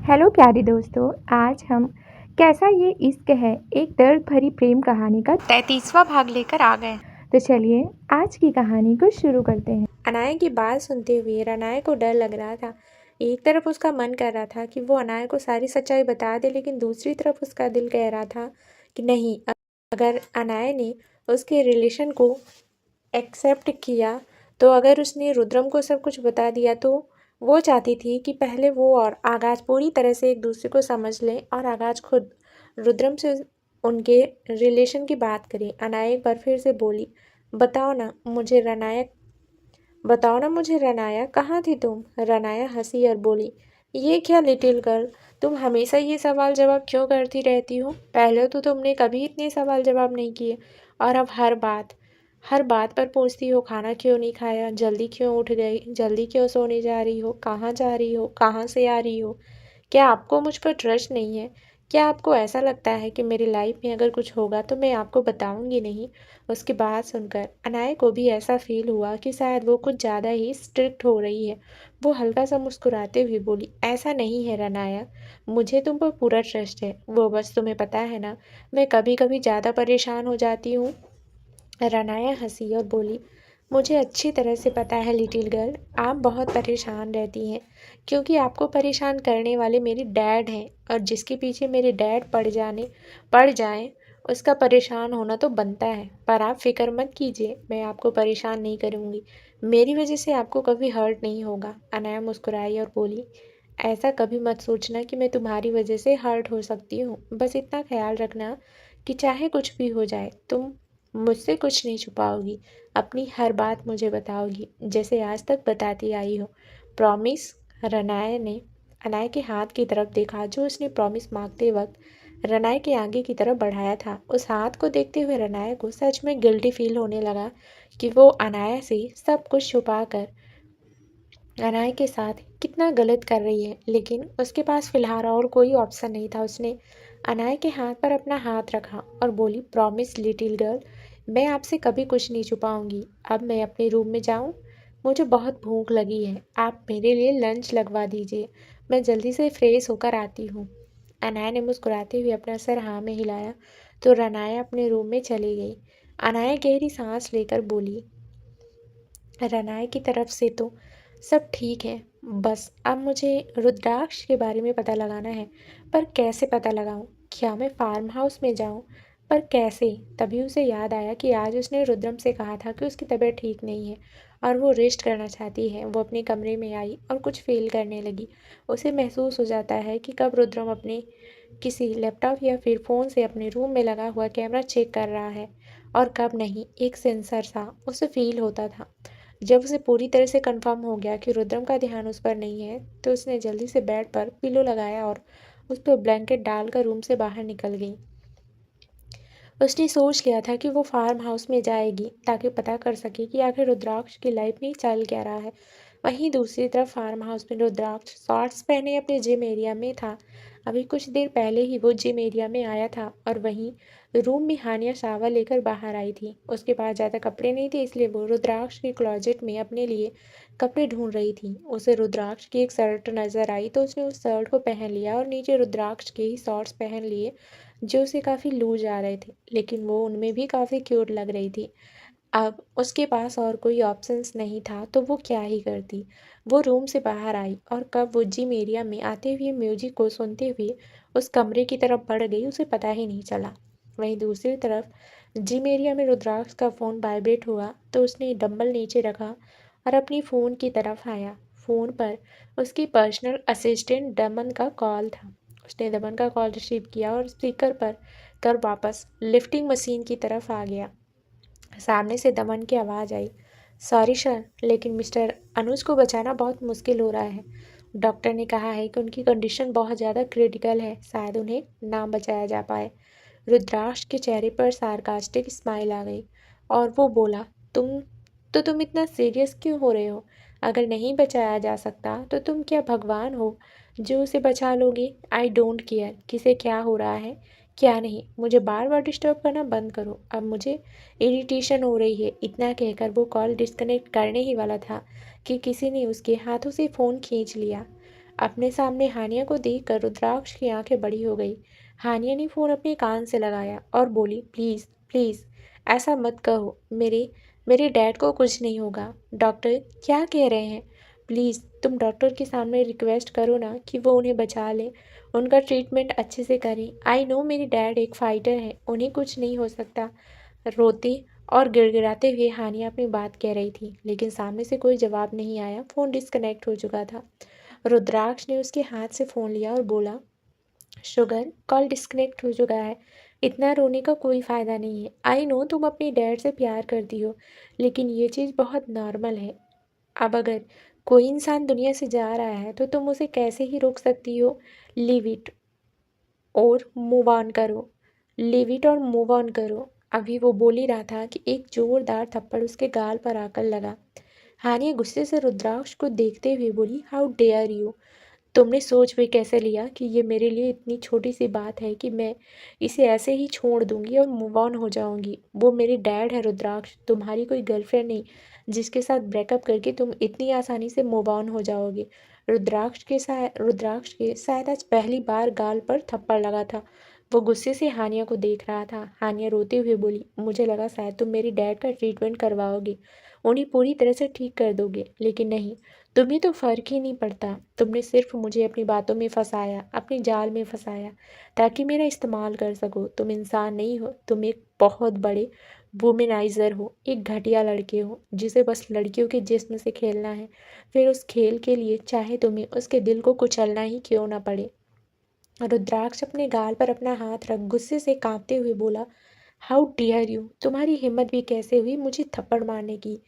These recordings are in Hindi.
हेलो प्यारे दोस्तों, आज हम कैसा ये इश्क है एक दर्द भरी प्रेम कहानी का 33वां भाग लेकर आ गए। तो चलिए आज की कहानी को शुरू करते हैं। अनाया की बात सुनते हुए रनाया को डर लग रहा था। एक तरफ उसका मन कर रहा था कि वो अनाया को सारी सच्चाई बता दे, लेकिन दूसरी तरफ उसका दिल कह रहा था कि नहीं, अगर अनाया ने उसके रिलेशन को एक्सेप्ट किया, तो अगर उसने रुद्रम को सब कुछ बता दिया, तो वो चाहती थी कि पहले वो और आगाज पूरी तरह से एक दूसरे को समझ लें और आगाज खुद रुद्रम से उनके रिलेशन की बात करें। अनाया एक बार फिर से बोली, बताओ ना मुझे रनाया, कहाँ थी तुम? रनाया हंसी और बोली, ये क्या लिटिल गर्ल, तुम हमेशा ये सवाल जवाब क्यों करती रहती हो? पहले तो तुमने कभी इतने सवाल जवाब नहीं किए, और अब हर बात पर पूछती हो, खाना क्यों नहीं खाया, जल्दी क्यों उठ गई, जल्दी क्यों सोने जा रही हो, कहाँ जा रही हो, कहाँ से आ रही हो? क्या आपको मुझ पर ट्रस्ट नहीं है? क्या आपको ऐसा लगता है कि मेरी लाइफ में अगर कुछ होगा तो मैं आपको बताऊंगी नहीं? उसकी बात सुनकर अनाया को भी ऐसा फील हुआ कि शायद वो कुछ ज़्यादा ही स्ट्रिक्ट हो रही है। वो हल्का सा मुस्कुराते हुए बोली, ऐसा नहीं है रनाया, मुझे तुम पर पूरा ट्रस्ट है। वो बस तुम्हें पता है ना, मैं कभी कभी ज़्यादा परेशान हो जाती हूँ। रनाया हंसी और बोली, मुझे अच्छी तरह से पता है लिटिल गर्ल, आप बहुत परेशान रहती हैं, क्योंकि आपको परेशान करने वाले मेरे डैड हैं, और जिसके पीछे मेरे डैड पड़ जाएं, उसका परेशान होना तो बनता है। पर आप फिक्र मत कीजिए, मैं आपको परेशान नहीं करूँगी। मेरी वजह से आपको कभी हर्ट नहीं होगा। अनाया मुस्कुराई और बोली, ऐसा कभी मत सोचना कि मैं तुम्हारी वजह से हर्ट हो सकती हूँ। बस इतना ख्याल रखना कि चाहे कुछ भी हो जाए, तुम मुझसे कुछ नहीं छुपाओगी, अपनी हर बात मुझे बताओगी, जैसे आज तक बताती आई हो। प्रॉमिस? रनाया ने अनाया के हाथ की तरफ देखा, जो उसने प्रॉमिस मांगते वक्त रनाया के आगे की तरफ बढ़ाया था। उस हाथ को देखते हुए रनाया को सच में गिल्टी फील होने लगा कि वो अनाया से सब कुछ छुपा कर अनाया के साथ कितना गलत कर रही है, लेकिन उसके पास फिलहाल और कोई ऑप्शन नहीं था। उसने अनाया के हाथ पर अपना हाथ रखा और बोली, प्रॉमिस लिटिल गर्ल, मैं आपसे कभी कुछ नहीं छुपाऊंगी। अब मैं अपने रूम में जाऊं? मुझे बहुत भूख लगी है, आप मेरे लिए लंच लगवा दीजिए, मैं जल्दी से फ्रेश होकर आती हूँ। अनाया ने मुस्कुराते हुए अपना सर हाँ में हिलाया, तो रनाया अपने रूम में चली गई। अनाया गहरी सांस लेकर बोली, रनाया की तरफ से तो सब ठीक है, बस अब मुझे रुद्राक्ष के बारे में पता लगाना है। पर कैसे पता लगाऊं? क्या मैं फार्म हाउस में जाऊं? पर कैसे? तभी उसे याद आया कि आज उसने रुद्रम से कहा था कि उसकी तबीयत ठीक नहीं है और वो रेस्ट करना चाहती है। वो अपने कमरे में आई और कुछ फील करने लगी। उसे महसूस हो जाता है कि कब रुद्रम अपने किसी लैपटॉप या फिर फ़ोन से अपने रूम में लगा हुआ कैमरा चेक कर रहा है, और कब नहीं। एक सेंसर सा उसे फील होता था। जब उसे पूरी तरह से कंफर्म हो गया कि रुद्रम का ध्यान उस पर नहीं है, तो उसने जल्दी से बेड पर पिलो लगाया और उस पर ब्लैंकेट डालकर रूम से बाहर निकल गई। उसने सोच लिया था कि वो फार्म हाउस में जाएगी ताकि पता कर सके कि आखिर रुद्राक्ष की लाइफ में चल क्या रहा है। वहीं दूसरी तरफ फार्म हाउस में रुद्राक्ष शॉर्ट्स पहने अपने जिम एरिया में था। अभी कुछ देर पहले ही वो जिम एरिया में आया था, और वहीं रूम में हानिया शावर लेकर बाहर आई थी। उसके पास ज़्यादा कपड़े नहीं थे, इसलिए वो रुद्राक्ष के क्लोजेट में अपने लिए कपड़े ढूंढ रही थी। उसे रुद्राक्ष की एक शर्ट नजर आई, तो उसने उस शर्ट को पहन लिया और नीचे रुद्राक्ष के ही शॉर्ट्स पहन लिए, जो उसे काफ़ी लूज आ रहे थे, लेकिन वो उनमें भी काफ़ी क्यूट लग रही थी। अब उसके पास और कोई ऑप्शंस नहीं था, तो वो क्या ही करती। वो रूम से बाहर आई, और कब वो जिम एरिया में आते हुए म्यूजिक को सुनते हुए उस कमरे की तरफ बढ़ गई, उसे पता ही नहीं चला। वहीं दूसरी तरफ जिम एरिया में रुद्राक्ष का फ़ोन वाइब्रेट हुआ, तो उसने डंबल नीचे रखा और अपनी फ़ोन की तरफ आया। फ़ोन पर उसकी पर्सनल असिस्टेंट दमन का कॉल था। उसने दमन का कॉल रिसीव किया और स्पीकर पर कर वापस लिफ्टिंग मशीन की तरफ आ गया। सामने से दमन की आवाज़ आई, सॉरी सर, लेकिन मिस्टर अनुज को बचाना बहुत मुश्किल हो रहा है। डॉक्टर ने कहा है कि उनकी कंडीशन बहुत ज़्यादा क्रिटिकल है, शायद उन्हें ना बचाया जा पाए। रुद्राक्ष के चेहरे पर सार्कास्टिक स्माइल आ गई, और वो बोला, तुम इतना सीरियस क्यों हो रहे हो? अगर नहीं बचाया जा सकता तो तुम क्या भगवान हो जो उसे बचा लोगे? आई डोंट केयर किसे क्या हो रहा है, क्या नहीं। मुझे बार बार डिस्टर्ब करना बंद करो, अब मुझे इरिटेशन हो रही है। इतना कहकर वो कॉल डिस्कनेक्ट करने ही वाला था कि किसी ने उसके हाथों से फ़ोन खींच लिया। अपने सामने हानिया को देखकर रुद्राक्ष की आंखें बड़ी हो गई। हानिया ने फ़ोन अपने कान से लगाया और बोली, प्लीज़ प्लीज़ ऐसा मत कहो। मेरे मेरे डैड को कुछ नहीं होगा। डॉक्टर क्या कह रहे हैं? प्लीज़ तुम डॉक्टर के सामने रिक्वेस्ट करो ना कि वो उन्हें बचा लें, उनका ट्रीटमेंट अच्छे से करें। आई नो मेरी डैड एक फाइटर है, उन्हें कुछ नहीं हो सकता। रोते और गिड़गिड़ाते हुए हानिया अपनी बात कह रही थी, लेकिन सामने से कोई जवाब नहीं आया। फ़ोन डिस्कनेक्ट हो चुका था। रुद्राक्ष ने उसके हाथ से फ़ोन लिया और बोला, शुगर कॉल डिस्कनेक्ट हो चुका है। इतना रोने का कोई फ़ायदा नहीं है। आई नो तुम अपनी डैड से प्यार करती हो, लेकिन ये चीज़ बहुत नॉर्मल है। अब अगर कोई इंसान दुनिया से जा रहा है तो तुम उसे कैसे ही रोक सकती हो? लिव इट और मूव ऑन करो। लिव इट और मूव ऑन करो। अभी वो बोल ही रहा था कि एक जोरदार थप्पड़ उसके गाल पर आकर लगा। हानिया गुस्से से रुद्राक्ष को देखते हुए बोली, हाउ डेयर यू। तुमने सोच भी कैसे लिया कि ये मेरे लिए इतनी छोटी सी बात है कि मैं इसे ऐसे ही छोड़ दूंगी और मूव ऑन हो जाऊंगी? वो मेरे डैड है रुद्राक्ष, तुम्हारी कोई गर्लफ्रेंड नहीं जिसके साथ ब्रेकअप करके तुम इतनी आसानी से मूव ऑन हो जाओगे। रुद्राक्ष के शायद आज पहली बार गाल पर थप्पड़ लगा था। वो गुस्से से हानिया को देख रहा था। हानिया रोते हुए बोली, मुझे लगा शायद तुम मेरी डैड का ट्रीटमेंट करवाओगे, उन्हें पूरी तरह से ठीक कर दोगे, लेकिन नहीं, तुम्हें तो फ़र्क ही नहीं पड़ता। तुमने सिर्फ मुझे अपनी बातों में फंसाया, अपने जाल में फंसाया, ताकि मेरा इस्तेमाल कर सको। तुम इंसान नहीं हो, तुम एक बहुत बड़े वुमेनाइज़र हो, एक घटिया लड़के हो जिसे बस लड़कियों के जिस्म से खेलना है, फिर उस खेल के लिए चाहे तुम्हें उसके दिल को कुचलना ही क्यों ना पड़े। रुद्राक्ष अपने गाल पर अपना हाथ रख गुस्से से कांपते हुए बोला, हाउ डियर यू, तुम्हारी हिम्मत भी कैसे हुई मुझे थप्पड़ मारने की?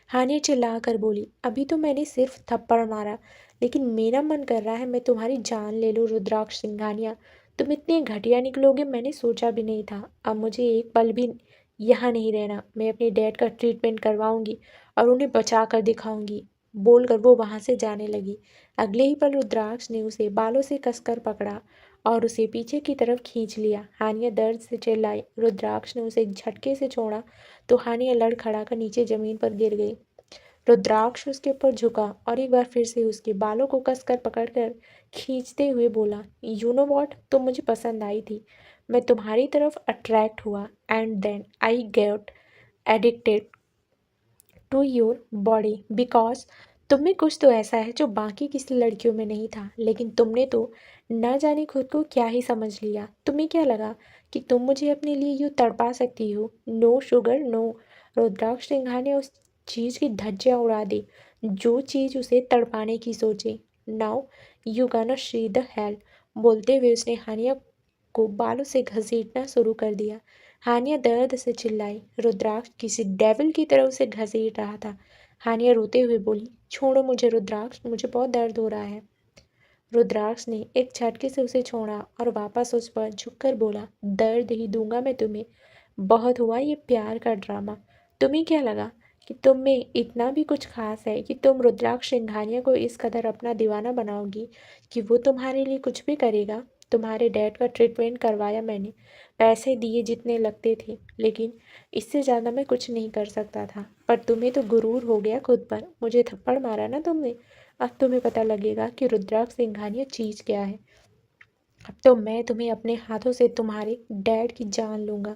हानि चिल्ला कर बोली, अभी तो मैंने सिर्फ थप्पड़ मारा, लेकिन मेरा मन कर रहा है मैं तुम्हारी जान ले लूँ। रुद्राक्ष सिंघानिया, तुम इतने घटिया निकलोगे मैंने सोचा भी नहीं था। अब मुझे एक पल भी यहाँ नहीं रहना। मैं अपने डैड का ट्रीटमेंट करवाऊंगी और उन्हें बचा कर दिखाऊंगी। बोलकर वो वहाँ से जाने लगी। अगले ही पल रुद्राक्ष ने उसे बालों से कसकर पकड़ा और उसे पीछे की तरफ खींच लिया। हानिया दर्द से चिल्लाई। रुद्राक्ष ने उसे एक झटके से छोड़ा तो हानिया लड़खड़ाकर नीचे जमीन पर गिर गई। रुद्राक्ष उसके ऊपर झुका और एक बार फिर से उसके बालों को कसकर पकड़कर खींचते हुए बोला, यू नो वॉट, तुम मुझे पसंद आई थी, मैं तुम्हारी तरफ अट्रैक्ट हुआ and then I get addicted to your body because तुम में कुछ तो ऐसा है जो बाकी किसी लड़कियों में नहीं था। लेकिन तुमने तो न जाने खुद को क्या ही समझ लिया। तुम्हें क्या लगा कि तुम मुझे अपने लिए यूँ तड़पा सकती हो? No sugar no. Rudraksh Singha ने उस चीज़ की धज्जियाँ उड़ा दी जो चीज़ उसे तड़पाने की सोचे। नाउ यू गाना शी द हेल। बोलते हुए उसने हानिया को बालों से घसीटना शुरू कर दिया। हानिया दर्द से चिल्लाई। रुद्राक्ष किसी डेविल की तरह उसे घसीट रहा था। हानिया रोते हुए बोली, छोड़ो मुझे रुद्राक्ष, मुझे बहुत दर्द हो रहा है। रुद्राक्ष ने एक झटके से उसे छोड़ा और वापस उस पर झुककर बोला, दर्द ही दूंगा मैं तुम्हें। बहुत हुआ ये प्यार का ड्रामा। तुम्हें क्या लगा कि तुम में इतना भी कुछ खास है कि तुम रुद्राक्ष सिंघानिया को इस कदर अपना दीवाना बनाओगी कि वो तुम्हारे लिए कुछ भी करेगा? तुम्हारे डैड का ट्रीटमेंट करवाया मैंने, पैसे दिए जितने लगते थे, लेकिन इससे ज़्यादा मैं कुछ नहीं कर सकता था। पर तुम्हें तो गुरूर हो गया खुद पर। मुझे थप्पड़ मारा ना तुमने, अब तुम्हें पता लगेगा कि रुद्राक्ष सिंघानिया चीज़ क्या है। अब तो मैं तुम्हें अपने हाथों से तुम्हारे डैड की जान लूँगा।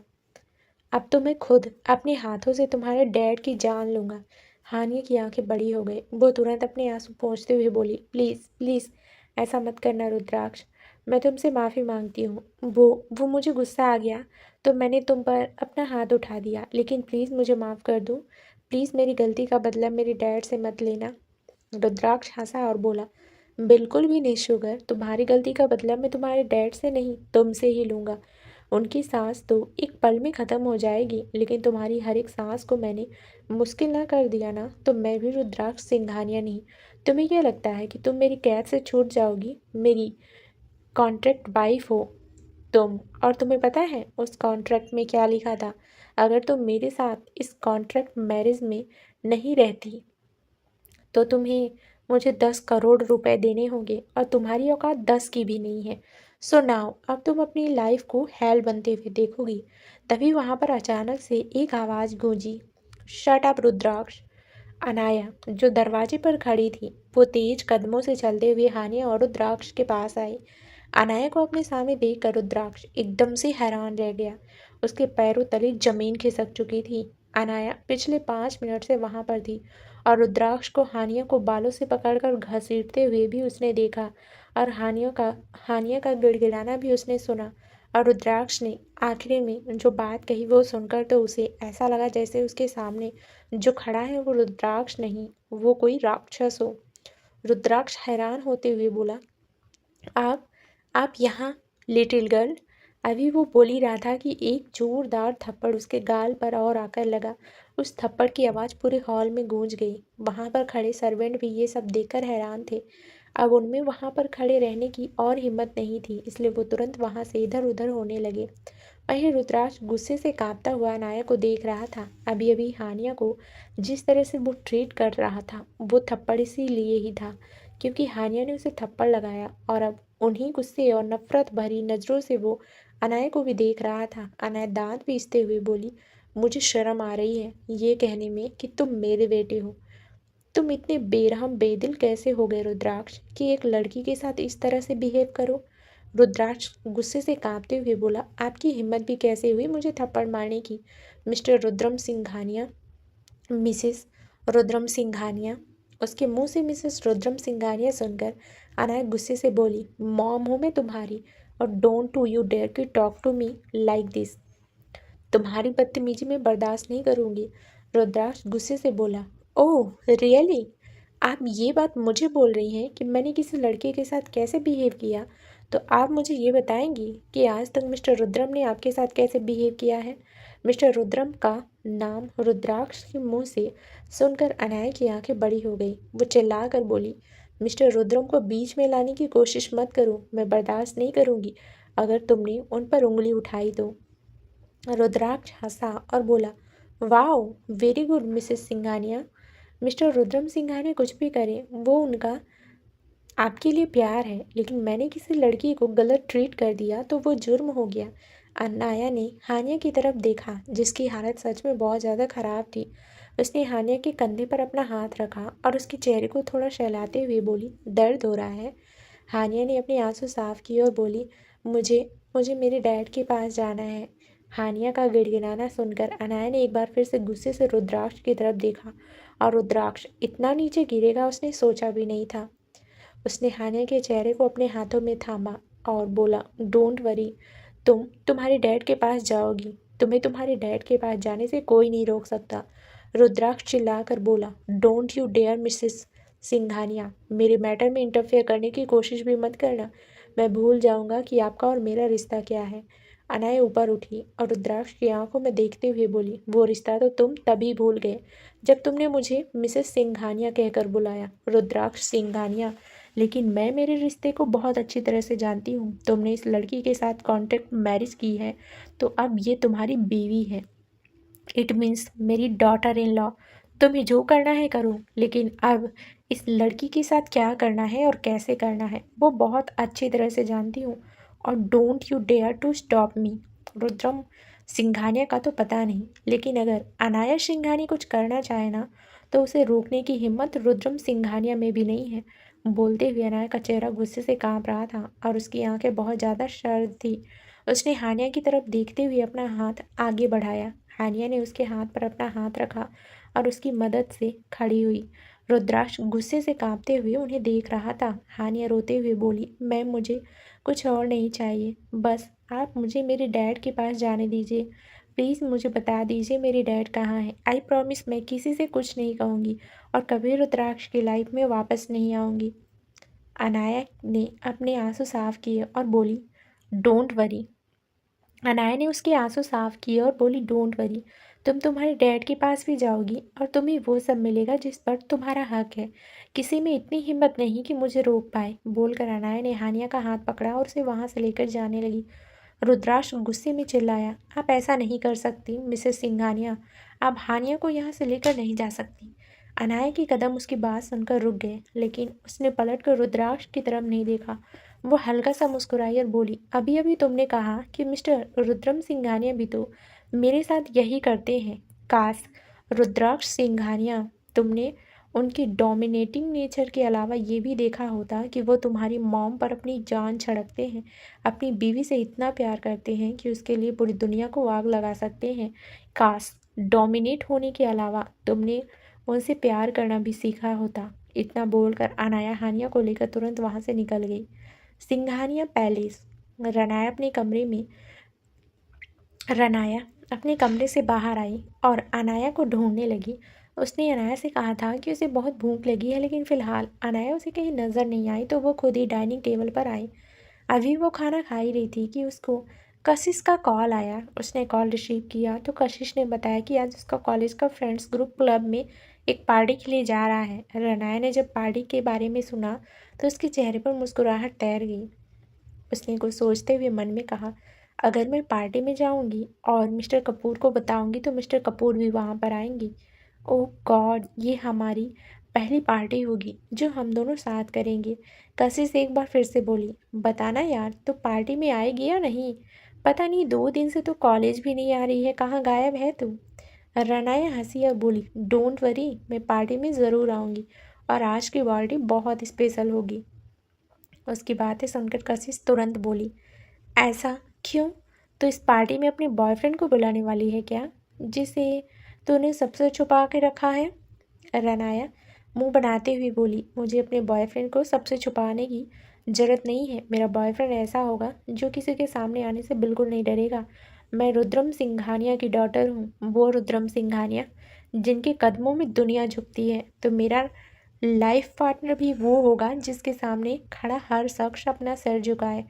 अब तो मैं खुद अपने हाथों से तुम्हारे डैड की जान लूँगा। हानिया की आंखें बड़ी हो गई। वो तुरंत अपने आंसू पोंछते हुए बोली, प्लीज़ प्लीज़ ऐसा मत करना रुद्राक्ष, मैं तुमसे माफ़ी मांगती हूँ। वो मुझे गुस्सा आ गया तो मैंने तुम पर अपना हाथ उठा दिया, लेकिन प्लीज़ मुझे माफ़ कर दो। प्लीज़ मेरी गलती का बदला मेरे डैड से मत लेना। रुद्राक्ष हंसा और बोला, बिल्कुल भी नहीं शुगर, तुम्हारी गलती का बदला मैं तुम्हारे डैड से नहीं तुमसे ही लूँगा। उनकी सांस तो एक पल में ख़त्म हो जाएगी, लेकिन तुम्हारी हर एक सांस को मैंने मुश्किल ना कर दिया ना, तो मैं भी रुद्राक्ष सिंघानिया नहीं। तुम्हें क्या लगता है कि तुम मेरी कैद से छूट जाओगी? मेरी कॉन्ट्रैक्ट वाइफ हो तुम, और तुम्हें पता है उस कॉन्ट्रैक्ट में क्या लिखा था? अगर तुम मेरे साथ इस कॉन्ट्रैक्ट मैरिज में नहीं रहती तो तुम्हें मुझे 10 करोड़ रुपए देने होंगे, और तुम्हारी औकात 10 की भी नहीं है। सो नाउ अब तुम अपनी लाइफ को हेल बनते हुए देखोगी। तभी वहाँ पर अचानक से एक आवाज़ गूंजी, शट अप रुद्राक्ष। अनाया जो दरवाजे पर खड़ी थी वो तेज कदमों से चलते हुए हानिया और रुद्राक्ष के पास आई। अनाया को अपने सामने देखकर रुद्राक्ष एकदम से हैरान रह गया। उसके पैरों तले जमीन खिसक चुकी थी। अनाया पिछले 5 मिनट से वहां पर थी और रुद्राक्ष को हानिया को बालों से पकड़कर घसीटते हुए भी उसने देखा और हानिया का गिड़गिड़ाना भी उसने सुना। और रुद्राक्ष ने आखिरी में जो बात कही वो सुनकर तो उसे ऐसा लगा जैसे उसके सामने जो खड़ा है वो रुद्राक्ष नहीं, वो कोई राक्षस हो। रुद्राक्ष हैरान होते हुए बोला, आप आप यहाँ लिटिल गर्ल। अभी वो बोल ही रहा था कि एक जोरदार थप्पड़ उसके गाल पर और आकर लगा। उस थप्पड़ की आवाज़ पूरे हॉल में गूंज गई। वहां पर खड़े सर्वेंट भी ये सब देखकर हैरान थे। अब उनमें वहां पर खड़े रहने की और हिम्मत नहीं थी, इसलिए वो तुरंत वहां से इधर उधर होने लगे। वहीं रुद्राक्ष गुस्से से कांपता हुआ अनाया को देख रहा था। अभी अभी हानिया को जिस तरह से वो ट्रीट कर रहा था वो थप्पड़ इसीलिए ही था क्योंकि हानिया ने उसे थप्पड़ लगाया, और अब उन्हीं गुस्से और नफरत भरी नजरों से वो अनाया को भी देख रहा था। अनाया दांत पीसते हुए बोली, मुझे शर्म आ रही है ये कहने में कि तुम मेरे बेटे हो। तुम इतने बेरहम बेदिल कैसे हो गए रुद्राक्ष कि एक लड़की के साथ इस तरह से बिहेव करो। रुद्राक्ष गुस्से से कांपते हुए बोला, आपकी हिम्मत भी कैसे हुई मुझे थप्पड़ मारने की, मिस्टर रुद्रम सिंघानिया। मिसेस रुद्रम सिंघानिया। उसके मुंह से मिसेस रुद्रम सिंघानिया सुनकर अनाया गुस्से से बोली, मॉम हूँ मैं तुम्हारी, और don't to you dare to talk to me like this. तुम्हारी बदतमीजी में बर्दाश्त नहीं करूंगी। रुद्राक्ष गुस्से से बोला, ओह रियली, आप ये बात मुझे बोल रही हैं कि मैंने किसी लड़के के साथ कैसे बिहेव किया? तो आप मुझे ये बताएंगी कि आज तक मिस्टर रुद्रम ने आपके साथ कैसे बिहेव किया है? मिस्टर रुद्रम का नाम रुद्राक्ष के मुंह से सुनकर अनाया की आंखें बड़ी हो गई। वो चिल्ला कर बोली, मिस्टर रुद्रम को बीच में लाने की कोशिश मत करो, मैं बर्दाश्त नहीं करूंगी अगर तुमने उन पर उंगली उठाई तो। रुद्राक्ष हंसा और बोला, wow very good Mrs Singhania. Mister Rudram Singhania कुछ भी करें वो उनका आपके लिए प्यार है, लेकिन मैंने किसी लड़की को गलत ट्रीट कर दिया तो वो जुर्म हो गया। अनाया ने हानिया की तरफ देखा जिसकी हालत सच में बहुत ज़्यादा ख़राब थी। उसने हानिया के कंधे पर अपना हाथ रखा और उसके चेहरे को थोड़ा सहलाते हुए बोली, दर्द हो रहा है? हानिया ने अपने आंसू साफ किए और बोली, मुझे मुझे मेरे डैड के पास जाना है। हानिया का गिड़गिड़ाना सुनकर अनाया ने एक बार फिर से गुस्से से रुद्राक्ष की तरफ देखा, और रुद्राक्ष इतना नीचे गिरेगा उसने सोचा भी नहीं था। उसने हानिया के चेहरे को अपने हाथों में थामा और बोला, डोंट वरी, तुम्हारे डैड के पास जाओगी। तुम्हें तुम्हारे डैड के पास जाने से कोई नहीं रोक सकता। रुद्राक्ष चिल्लाकर बोला, don't you dare Mrs Singhania, मेरे मैटर में इंटरफेयर करने की कोशिश भी मत करना। मैं भूल जाऊंगा कि आपका और मेरा रिश्ता क्या है। अनाया ऊपर उठी और रुद्राक्ष की आंखों में देखते हुए बोली, वो रिश्ता तो तुम तभी भूल गए जब तुमने मुझे मिसेस सिंघानिया कहकर बुलाया। रुद्राक्ष सिंघानिया, लेकिन मैं मेरे रिश्ते को बहुत अच्छी तरह से जानती हूँ। तुमने इस लड़की के साथ कॉन्ट्रैक्ट मैरिज की है तो अब ये तुम्हारी बीवी है। इट मीन्स मेरी डॉटर इन लॉ। तुम्हें जो करना है करो, लेकिन अब इस लड़की के साथ क्या करना है और कैसे करना है वो बहुत अच्छी तरह से जानती हूँ, और don't you dare to stop me. Rudram Singhania का तो पता नहीं, लेकिन अगर अनाया सिंघानिया कुछ करना चाहे ना तो उसे रोकने की हिम्मत रुद्रम सिंघानिया में भी नहीं है। बोलते हुए अनाया का चेहरा गुस्से से कांप रहा था और उसकी आंखें बहुत ज़्यादा सर्द थी। उसने हानिया की तरफ देखते हुए अपना हाथ आगे बढ़ाया। हानिया ने उसके हाथ पर अपना हाथ रखा और उसकी मदद से खड़ी हुई। रुद्राक्ष गुस्से से कांपते हुए उन्हें देख रहा था। हानिया रोते हुए बोली, मैम मुझे कुछ और नहीं चाहिए, बस आप मुझे मेरे डैड के पास जाने दीजिए। प्लीज़ मुझे बता दीजिए मेरे डैड कहाँ हैं। आई प्रॉमिस मैं किसी से कुछ नहीं कहूँगी और कभी रुद्राक्ष की लाइफ में वापस नहीं आऊँगी। अनाया ने अपने आंसू साफ किए और बोली, डोंट वरी। अनाया ने उसके आंसू साफ किए और बोली, डोंट वरी, तुम तुम्हारे डैड के पास भी जाओगी और तुम्हें वो सब मिलेगा जिस पर तुम्हारा हक है। किसी में इतनी हिम्मत नहीं कि मुझे रोक पाए। बोलकर अनाया ने हानिया का हाथ पकड़ा और उसे वहां से लेकर जाने लगी। रुद्राक्ष गुस्से में चिल्लाया, आप ऐसा नहीं कर सकती मिसेस सिंघानिया, आप हानिया को यहाँ से लेकर नहीं जा सकती। अनाया के कदम उसकी बात सुनकर रुक गए, लेकिन उसने पलट कर रुद्राक्ष की तरफ नहीं देखा। वो हल्का सा मुस्कुराई और बोली, अभी अभी तुमने कहा कि मिस्टर रुद्रम सिंघानिया भी तो मेरे साथ यही करते हैं। काश रुद्राक्ष सिंघानिया तुमने उनकी डोमिनेटिंग नेचर के अलावा ये भी देखा होता कि वो तुम्हारी मॉम पर अपनी जान छिड़कते हैं, अपनी बीवी से इतना प्यार करते हैं कि उसके लिए पूरी दुनिया को आग लगा सकते हैं। काश डोमिनेट होने के अलावा तुमने उनसे प्यार करना भी सीखा होता। इतना बोलकर अनाया हानिया को लेकर तुरंत वहाँ से निकल गई। सिंघानिया पैलेस। रनाया अपने कमरे से बाहर आई और अनाया को ढूंढने लगी। उसने अनाया से कहा था कि उसे बहुत भूख लगी है, लेकिन फिलहाल अनाया उसे कहीं नज़र नहीं आई तो वो खुद ही डाइनिंग टेबल पर आई। अभी वो खाना खा ही रही थी कि उसको कशिश का कॉल आया। उसने कॉल रिसीव किया तो कशिश ने बताया कि आज उसका कॉलेज का फ्रेंड्स ग्रुप क्लब में एक पार्टी के लिए जा रहा है। रनाया ने जब पार्टी के बारे में सुना तो उसके चेहरे पर मुस्कुराहट तैर गई। उसने कुछ सोचते हुए मन में कहा, अगर मैं पार्टी में जाऊंगी और मिस्टर कपूर को बताऊंगी तो मिस्टर कपूर भी वहाँ पर आएंगी। ओह गॉड, ये हमारी पहली पार्टी होगी जो हम दोनों साथ करेंगे। कशिश एक बार फिर से बोली, बताना यार, तो पार्टी में आएगी या नहीं? पता नहीं 2 दिन से तो कॉलेज भी नहीं आ रही है, कहाँ गायब है तू? रनाया हंसी और बोली, डोंट वरी, मैं पार्टी में ज़रूर आऊँगी और आज की पार्टी बहुत स्पेशल होगी। उसकी बातें सुनकर कशिश तुरंत बोली, ऐसा क्यों? तो इस पार्टी में अपने बॉयफ्रेंड को बुलाने वाली है क्या, जिसे तूने सबसे छुपा के रखा है? रनाया मुंह बनाते हुए बोली, मुझे अपने बॉयफ्रेंड को सबसे छुपाने की ज़रूरत नहीं है। मेरा बॉयफ्रेंड ऐसा होगा जो किसी के सामने आने से बिल्कुल नहीं डरेगा। मैं रुद्रम सिंघानिया की डॉटर हूँ, वो रुद्रम सिंघानिया जिनके कदमों में दुनिया झुकती है। तो मेरा लाइफ पार्टनर भी वो होगा जिसके सामने खड़ा हर शख्स अपना सिर झुकाए।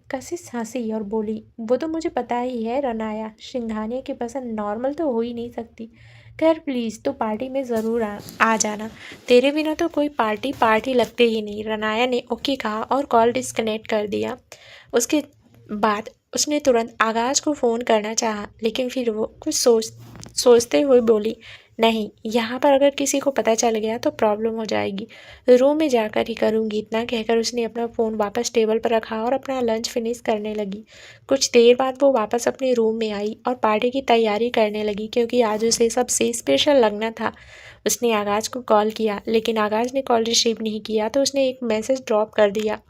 कशिश हंसी और बोली, वो तो मुझे पता ही है रनाया, सिंघानिया की पसंद नॉर्मल तो हो ही नहीं सकती। खैर प्लीज़ तो पार्टी में ज़रूर आ जाना, तेरे बिना तो कोई पार्टी लगते ही नहीं। रनाया ने ओके कहा और कॉल डिस्कनेक्ट कर दिया। उसके बाद उसने तुरंत आगाज को फ़ोन करना चाहा, लेकिन फिर वो कुछ सोचते हुए बोली, नहीं, यहाँ पर अगर किसी को पता चल गया तो प्रॉब्लम हो जाएगी, रूम में जाकर ही करूँगी। इतना कहकर उसने अपना फ़ोन वापस टेबल पर रखा और अपना लंच फिनिश करने लगी। कुछ देर बाद वो वापस अपने रूम में आई और पार्टी की तैयारी करने लगी, क्योंकि आज उसे सबसे स्पेशल लगना था। उसने आगाज को कॉल किया, लेकिन आगाज ने कॉल रिसीव नहीं किया तो उसने एक मैसेज ड्रॉप कर दिया।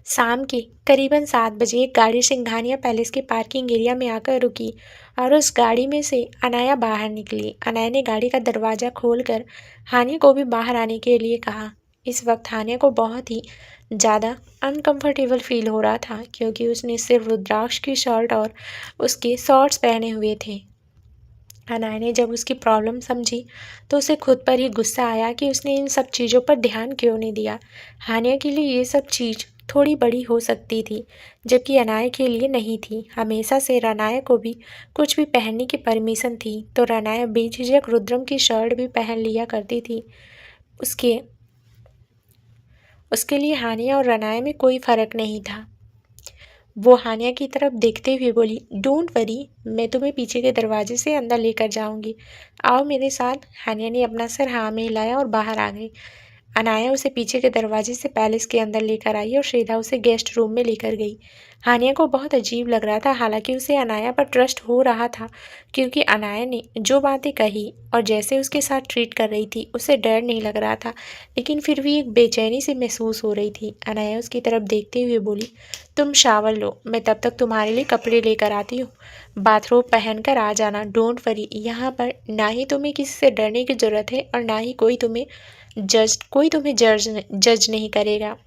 शाम के करीबन 7 बजे एक गाड़ी सिंघानिया पैलेस के पार्किंग एरिया में आकर रुकी और उस गाड़ी में से अनाया बाहर निकली। अनाया ने गाड़ी का दरवाज़ा खोलकर हानिया को भी बाहर आने के लिए कहा। इस वक्त हानिया को बहुत ही ज़्यादा अनकंफर्टेबल फील हो रहा था, क्योंकि उसने सिर्फ रुद्राक्ष की शर्ट और उसके शॉर्ट्स पहने हुए थे। अनाया ने जब उसकी प्रॉब्लम समझी तो उसे खुद पर ही गुस्सा आया कि उसने इन सब चीज़ों पर ध्यान क्यों नहीं दिया। हानिया के लिए ये सब चीज़ थोड़ी बड़ी हो सकती थी, जबकि अनाया के लिए नहीं थी। हमेशा से रनाया को भी कुछ भी पहनने की परमिशन थी, तो रनाया बेझिझक रुद्रम की शर्ट भी पहन लिया करती थी। उसके लिए हानिया और रनाया में कोई फ़र्क नहीं था। वो हानिया की तरफ देखते हुए बोली, डोंट वरी, मैं तुम्हें पीछे के दरवाजे से अंदर लेकर जाऊंगी, आओ मेरे साथ। हानिया ने अपना सर हाँ में हिलाया और बाहर आ गई। अनाया उसे पीछे के दरवाजे से पैलेस के अंदर लेकर आई और सीधा उसे गेस्ट रूम में लेकर गई। हानिया को बहुत अजीब लग रहा था, हालांकि उसे अनाया पर ट्रस्ट हो रहा था, क्योंकि अनाया ने जो बातें कही और जैसे उसके साथ ट्रीट कर रही थी उससे डर नहीं लग रहा था, लेकिन फिर भी एक बेचैनी से महसूस हो रही थी। अनाया उसकी तरफ देखते हुए बोली, तुम शावर लो, मैं तब तक तुम्हारे लिए कपड़े लेकर आती हूँ, बाथरोब पहन कर आ जाना। डोंट वरी, यहाँ पर ना ही तुम्हें किसी से डरने की ज़रूरत है और ना ही कोई तुम्हें जज नहीं करेगा।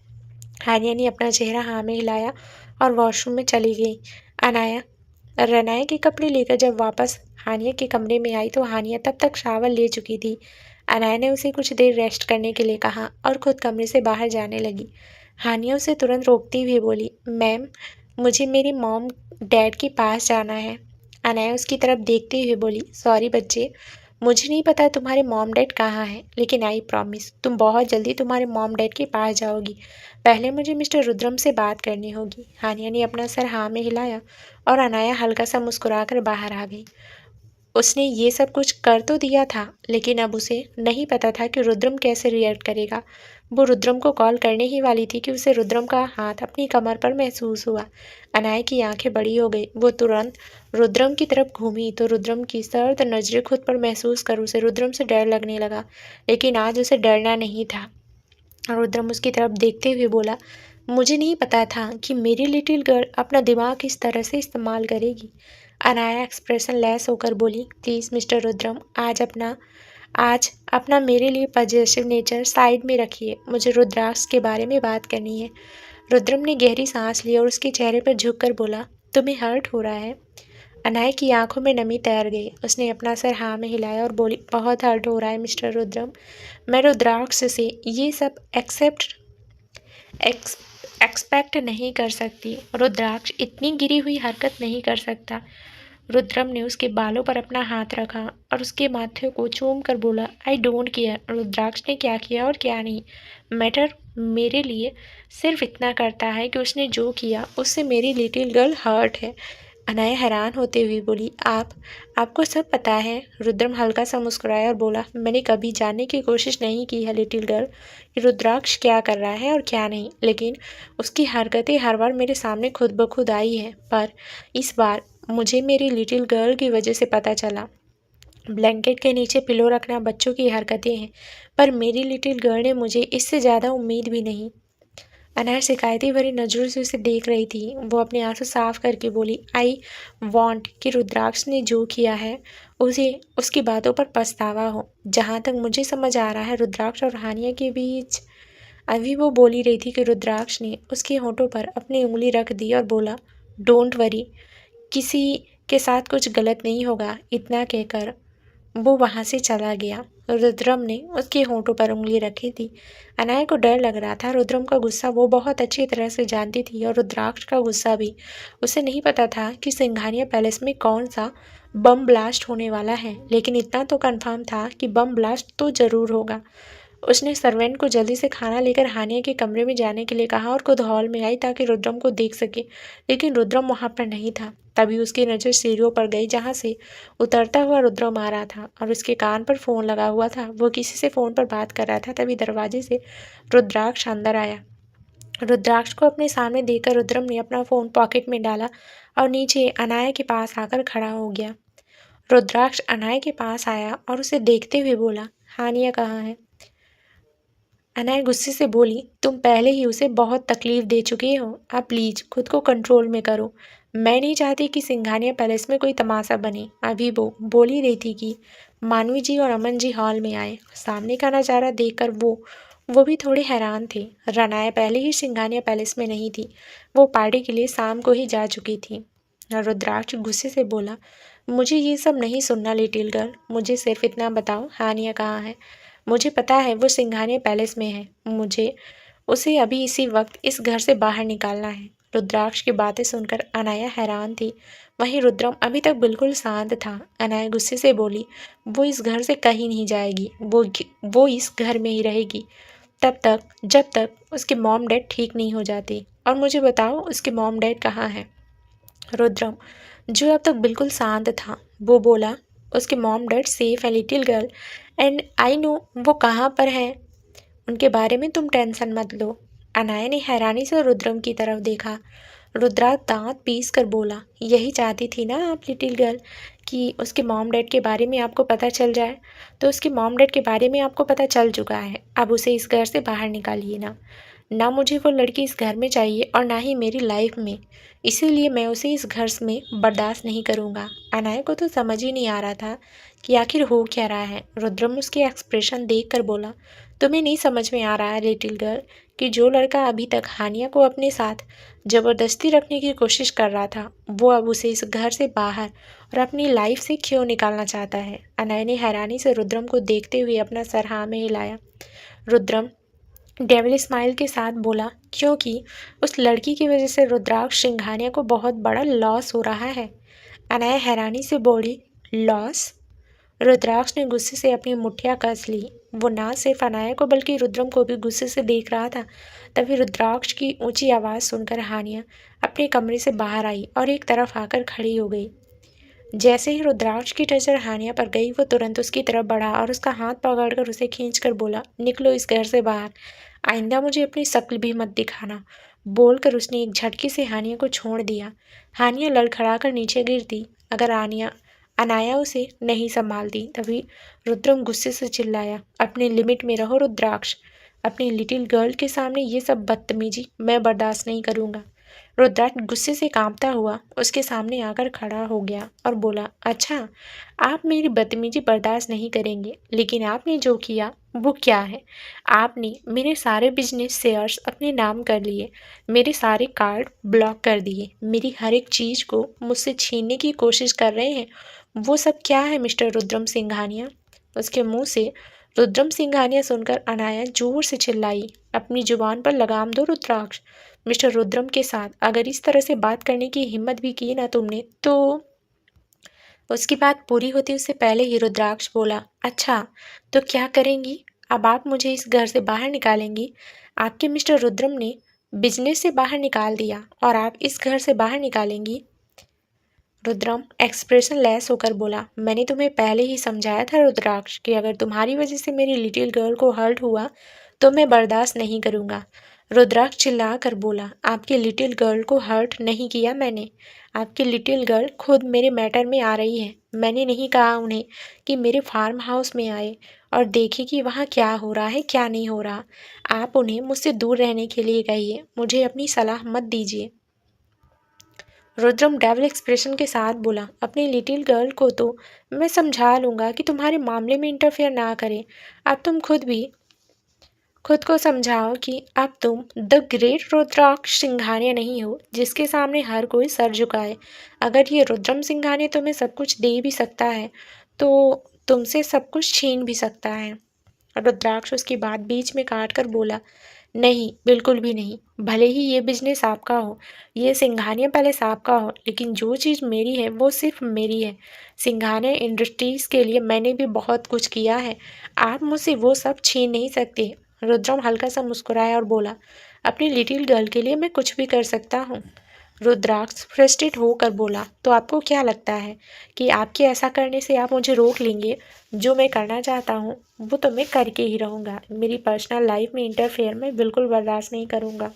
हानिया ने अपना चेहरा हाँ में हिलाया और वॉशरूम में चली गई। रनाया के कपड़े लेकर जब वापस हानिया के कमरे में आई तो हानिया तब तक शावर ले चुकी थी। अनाया ने उसे कुछ देर रेस्ट करने के लिए कहा और खुद कमरे से बाहर जाने लगी। हानिया उसे तुरंत रोकती हुए बोली, मैम, मुझे मेरी मॉम डैड के पास जाना है। अनाया उसकी तरफ देखते हुए बोली, सॉरी बच्चे, मुझे नहीं पता तुम्हारे मॉम डैड कहाँ हैं, लेकिन आई प्रॉमिस तुम बहुत जल्दी तुम्हारे मॉम डैड के पास जाओगी। पहले मुझे मिस्टर रुद्रम से बात करनी होगी। हानिया ने अपना सर हाँ में हिलाया और अनाया हल्का सा मुस्कुराकर बाहर आ गई। उसने ये सब कुछ कर तो दिया था, लेकिन अब उसे नहीं पता था कि रुद्रम कैसे रिएक्ट करेगा। वो रुद्रम को कॉल करने ही वाली थी कि उसे रुद्रम का हाथ अपनी कमर पर महसूस हुआ। अनाया की आंखें बड़ी हो गई। वो तुरंत रुद्रम की तरफ घूमी तो रुद्रम की सर्द नजरें खुद पर महसूस कर उसे रुद्रम से डर लगने लगा, लेकिन आज उसे डरना नहीं था। रुद्रम उसकी तरफ देखते हुए बोला, मुझे नहीं पता था कि मेरी लिटिल गर्ल अपना दिमाग इस तरह से इस्तेमाल करेगी। अनाया एक्सप्रेशन लेस होकर बोली, प्लीज़ मिस्टर रुद्रम, आज अपना मेरे लिए पॉजिटिव नेचर साइड में रखिए। मुझे रुद्राक्ष के बारे में बात करनी है। रुद्रम ने गहरी सांस ली और उसके चेहरे पर झुककर बोला, तुम्हें हर्ट हो रहा है? अनाया की आंखों में नमी तैर गई। उसने अपना सर हाँ में हिलाया और बोली, बहुत हर्ट हो रहा है मिस्टर रुद्रम। मैं रुद्राक्ष से ये सब एक्सपेक्ट नहीं कर सकती। रुद्राक्ष इतनी गिरी हुई हरकत नहीं कर सकता। रुद्रम ने उसके बालों पर अपना हाथ रखा और उसके माथे को चूम कर बोला, आई डोंट केयर रुद्राक्ष ने क्या किया और क्या नहीं। मैटर मेरे लिए सिर्फ इतना करता है कि उसने जो किया उससे मेरी लिटिल गर्ल हर्ट है। अनाया हैरान होते हुए बोली, आपको सब पता है? रुद्रम हल्का सा मुस्कुराया और बोला, मैंने कभी जानने की कोशिश नहीं की है लिटिल गर्ल कि रुद्राक्ष क्या कर रहा है और क्या नहीं, लेकिन उसकी हरकतें हर बार मेरे सामने खुद ब खुद आई है। पर इस बार मुझे मेरी लिटिल गर्ल की वजह से पता चला। ब्लैंकेट के नीचे पिलो रखना बच्चों की हरकतें हैं, पर मेरी लिटिल गर्ल ने मुझे इससे ज़्यादा उम्मीद भी नहीं। अनाया शिकायती भरी नज़रों से उसे देख रही थी। वो अपने आंसू साफ करके बोली, आई वांट कि रुद्राक्ष ने जो किया है उसे उसकी बातों पर पछतावा हो। जहाँ तक मुझे समझ आ रहा है, रुद्राक्ष और हानिया के बीच। अभी वो बोली रही थी कि रुद्राक्ष ने उसके होठों पर अपनी उंगली रख दी और बोला, डोंट वरी, किसी के साथ कुछ गलत नहीं होगा। इतना कहकर वो वहाँ से चला गया। रुद्रम ने उसके होंठों पर उंगली रखी थी। अनाया को डर लग रहा था। रुद्रम का गुस्सा वो बहुत अच्छी तरह से जानती थी और रुद्राक्ष का गुस्सा भी। उसे नहीं पता था कि सिंघानिया पैलेस में कौन सा बम ब्लास्ट होने वाला है, लेकिन इतना तो कंफर्म था कि बम ब्लास्ट तो ज़रूर होगा। उसने सर्वेंट को जल्दी से खाना लेकर हानिया के कमरे में जाने के लिए कहा और खुद हॉल में आई ताकि रुद्रम को देख सके, लेकिन रुद्रम वहाँ पर नहीं था। तभी उसकी नज़र सीढ़ियों पर गई जहाँ से उतरता हुआ रुद्रम आ रहा था और उसके कान पर फ़ोन लगा हुआ था। वो किसी से फ़ोन पर बात कर रहा था। तभी दरवाजे से रुद्राक्ष अंदर आया। रुद्राक्ष को अपने सामने देखकर रुद्रम ने अपना फ़ोन पॉकेट में डाला और नीचे अनाया के पास आकर खड़ा हो गया। रुद्राक्ष अनाया के पास आया और उसे देखते हुए बोला, हानिया कहाँ है? अनाया गुस्से से बोली, तुम पहले ही उसे बहुत तकलीफ दे चुके हो। आप प्लीज़ खुद को कंट्रोल में करो। मैं नहीं चाहती कि सिंघानिया पैलेस में कोई तमाशा बने। अभी वो बोल ही रही थी कि मानवी जी और अमन जी हॉल में आए। सामने का नज़ारा देखकर वो भी थोड़े हैरान थे। रनाया पहले ही सिंघानिया पैलेस में नहीं थी। वो पार्टी के लिए शाम को ही जा चुकी थी। रुद्राक्ष गुस्से से बोला, मुझे ये सब नहीं सुनना लिटिल गर्ल। मुझे सिर्फ इतना बताओ, हानिया कहाँ है? मुझे पता है वो सिंघानिया पैलेस में है। मुझे उसे अभी इसी वक्त इस घर से बाहर निकालना है। रुद्राक्ष की बातें सुनकर अनाया हैरान थी। वहीं रुद्रम अभी तक बिल्कुल शांत था। अनाया गुस्से से बोली, वो इस घर से कहीं नहीं जाएगी। वो इस घर में ही रहेगी तब तक जब तक उसके मॉम डैड ठीक नहीं हो जाते। और मुझे बताओ उसके मॉम डैड कहाँ हैं? रुद्रम, जो अब तक बिल्कुल शांत था, वो बोला, उसके मॉम डैड सेफ है little girl, and I know वो कहाँ पर है। उनके बारे में तुम टेंशन मत लो। अनाया ने हैरानी से रुद्रम की तरफ देखा। रुद्राक्ष दांत पीस कर बोला, यही चाहती थी ना आप लिटिल गर्ल कि उसके मॉम डैड के बारे में आपको पता चल जाए। तो उसके मॉम डैड के बारे में आपको पता चल चुका है। अब उसे इस घर से बाहर निकालिए ना मुझे वो लड़की इस घर में चाहिए और ना ही मेरी लाइफ में। इसीलिए मैं उसे इस घर में बर्दाश्त नहीं करूँगा। अनाया को तो समझ ही नहीं आ रहा था कि आखिर हो क्या रहा है। रुद्रम उसके एक्सप्रेशन देख कर बोला, तुम्हें नहीं समझ में आ रहा है लिटिल गर्ल कि जो लड़का अभी तक हानिया को अपने साथ ज़बरदस्ती रखने की कोशिश कर रहा था, वो अब उसे इस घर से बाहर और अपनी लाइफ से क्यों निकालना चाहता है। अनाया ने हैरानी से रुद्रम को देखते हुए अपना सर हाँ में हिलाया। रुद्रम डेविल स्माइल के साथ बोला, क्योंकि उस लड़की की वजह से रुद्राक्ष सिंघानिया को बहुत बड़ा लॉस हो रहा है। अनाया हैरानी से बोली, लॉस? रुद्राक्ष ने गुस्से से अपनी मुठ्ठियाँ कस ली। वो ना सिर्फ अनाया को बल्कि रुद्रम को भी गुस्से से देख रहा था। तभी रुद्राक्ष की ऊंची आवाज़ सुनकर हानिया अपने कमरे से बाहर आई और एक तरफ आकर खड़ी हो गई। जैसे ही रुद्राक्ष की नज़र हानिया पर गई, वो तुरंत उसकी तरफ बढ़ा और उसका हाथ पकड़कर उसे खींचकर बोला, निकलो इस घर से बाहर। आइंदा मुझे अपनी शक्ल भी मत दिखाना। बोलकर उसने एक झटके से हानिया को छोड़ दिया। हानिया लड़खड़ाकर नीचे गिरती अगर अनाया उसे नहीं संभालती। तभी रुद्रम गुस्से से चिल्लाया, अपने लिमिट में रहो रुद्राक्ष। अपनी लिटिल गर्ल के सामने ये सब बदतमीजी मैं बर्दाश्त नहीं करूँगा। रुद्राक्ष गुस्से से कांपता हुआ उसके सामने आकर खड़ा हो गया और बोला, अच्छा, आप मेरी बदतमीजी बर्दाश्त नहीं करेंगे, लेकिन आपने जो किया वो क्या है? आपने मेरे सारे बिजनेस शेयर्स अपने नाम कर लिए, मेरे सारे कार्ड ब्लॉक कर दिए, मेरी हर एक चीज़ को मुझसे छीनने की कोशिश कर रहे हैं। वो सब क्या है मिस्टर रुद्रम सिंघानिया? उसके मुंह से रुद्रम सिंघानिया सुनकर अनाया जोर से चिल्लाई, अपनी जुबान पर लगाम दो रुद्राक्ष। मिस्टर रुद्रम के साथ अगर इस तरह से बात करने की हिम्मत भी की ना तुमने तो। उसकी बात पूरी होती उससे पहले ही रुद्राक्ष बोला, अच्छा, तो क्या करेंगी? अब आप मुझे इस घर से बाहर निकालेंगी? आपके मिस्टर रुद्रम ने बिजनेस से बाहर निकाल दिया और आप इस घर से बाहर निकालेंगी? रुद्रम एक्सप्रेशन लेस होकर बोला, मैंने तुम्हें पहले ही समझाया था रुद्राक्ष कि अगर तुम्हारी वजह से मेरी लिटिल गर्ल को हर्ट हुआ तो मैं बर्दाश्त नहीं करूँगा। रुद्राक्ष चिल्ला कर बोला, आपकी लिटिल गर्ल को हर्ट नहीं किया मैंने। आपकी लिटिल गर्ल खुद मेरे मैटर में आ रही है। मैंने नहीं कहा उन्हें कि मेरे फार्म हाउस में आए और देखे कि वहाँ क्या हो रहा है क्या नहीं हो रहा। आप उन्हें मुझसे दूर रहने के लिए कहिए, मुझे अपनी सलाह मत दीजिए। रुद्रम डेविल एक्सप्रेशन के साथ बोला, अपनी लिटिल गर्ल को तो मैं समझा लूँगा कि तुम्हारे मामले में इंटरफेयर ना करे। अब तुम खुद को समझाओ कि अब तुम द ग्रेट रुद्राक्ष सिंघानिया नहीं हो जिसके सामने हर कोई सर झुकाए। अगर ये रुद्रम सिंघानिया तुम्हें सब कुछ दे भी सकता है तो तुमसे सब कुछ छीन भी सकता है। रुद्राक्ष उसकी बात बीच में काट कर बोला, नहीं, बिल्कुल भी नहीं। भले ही ये बिजनेस आपका हो, ये सिंघानिया पैलेस आपका हो, लेकिन जो चीज़ मेरी है वो सिर्फ मेरी है। सिंघानिया इंडस्ट्रीज़ के लिए मैंने भी बहुत कुछ किया है। आप मुझसे वो सब छीन नहीं सकते। रुद्रम हल्का सा मुस्कुराया और बोला, अपनी लिटिल गर्ल के लिए मैं कुछ भी कर सकता हूँ। रुद्राक्ष फ्रस्ट्रेट होकर बोला, तो आपको क्या लगता है कि आपके ऐसा करने से आप मुझे रोक लेंगे? जो मैं करना चाहता हूँ वो तो मैं करके ही रहूँगा। मेरी पर्सनल लाइफ में इंटरफेयर मैं बिल्कुल बर्दाश्त नहीं करूँगा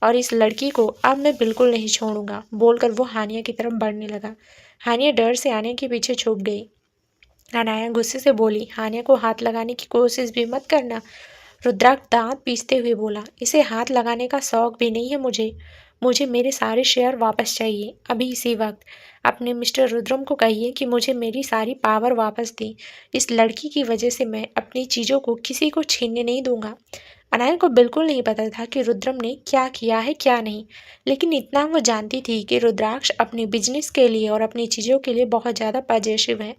और इस लड़की को अब मैं बिल्कुल नहीं छोड़ूंगा। बोलकर वो हानिया की तरफ बढ़ने लगा। हानिया डर से आने के पीछे छुप गई। अनाया गुस्से से बोली, हानिया को हाथ लगाने की कोशिश भी मत करना। रुद्राक्ष दांत पीसते हुए बोला, इसे हाथ लगाने का शौक भी नहीं है मुझे मेरे सारे शेयर वापस चाहिए, अभी इसी वक्त। अपने मिस्टर रुद्रम को कहिए कि मुझे मेरी सारी पावर वापस दी। इस लड़की की वजह से मैं अपनी चीज़ों को किसी को छीनने नहीं दूंगा। अनाया को बिल्कुल नहीं पता था कि रुद्रम ने क्या किया है क्या नहीं, लेकिन इतना वो जानती थी कि रुद्राक्ष अपने बिजनेस के लिए और अपनी चीज़ों के लिए बहुत ज़्यादा पॉजिटिव है।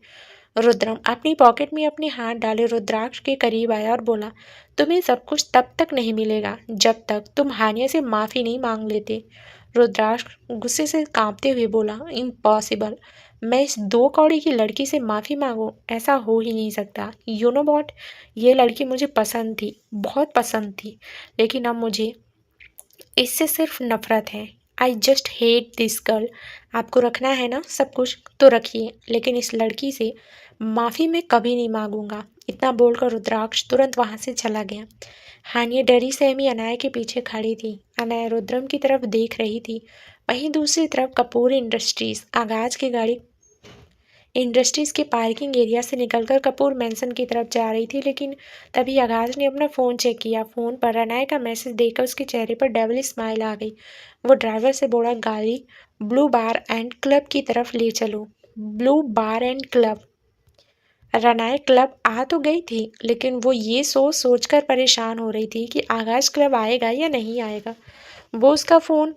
रुद्रम अपनी पॉकेट में अपने हाथ डाले रुद्राक्ष के करीब आया और बोला, तुम्हें सब कुछ तब तक नहीं मिलेगा जब तक तुम हानिया से माफ़ी नहीं मांग लेते। रुद्राक्ष गुस्से से कांपते हुए बोला, इम्पॉसिबल। मैं इस 2 कौड़ी की लड़की से माफ़ी मांगूं? ऐसा हो ही नहीं सकता। यू नो वॉट, ये लड़की मुझे पसंद थी, बहुत पसंद थी, लेकिन अब मुझे इससे सिर्फ नफरत है। I just hate this girl. आपको रखना है ना सब कुछ तो रखिए, लेकिन इस लड़की से माफ़ी मैं कभी नहीं मांगूंगा। इतना बोलकर रुद्राक्ष तुरंत वहाँ से चला गया। हानिया डरी सहमी अनाया के पीछे खड़ी थी। अनाया रुद्रम की तरफ देख रही थी। वहीं दूसरी तरफ कपूर इंडस्ट्रीज आगाज की गाड़ी इंडस्ट्रीज के पार्किंग एरिया से निकलकर कपूर मैंसन की तरफ जा रही थी, लेकिन तभी आगाज ने अपना फ़ोन चेक किया। फ़ोन पर अनाया का मैसेज देखकर उसके चेहरे पर डेविल स्माइल आ गई। वो ड्राइवर से बोला, गाड़ी ब्लू बार एंड क्लब की तरफ ले चलो। Blue bar and club. Ranaya club आ तो गई थी, लेकिन वो ये सोच कर परेशान हो रही थी कि आगाज क्लब आएगा या नहीं आएगा। वो उसका फ़ोन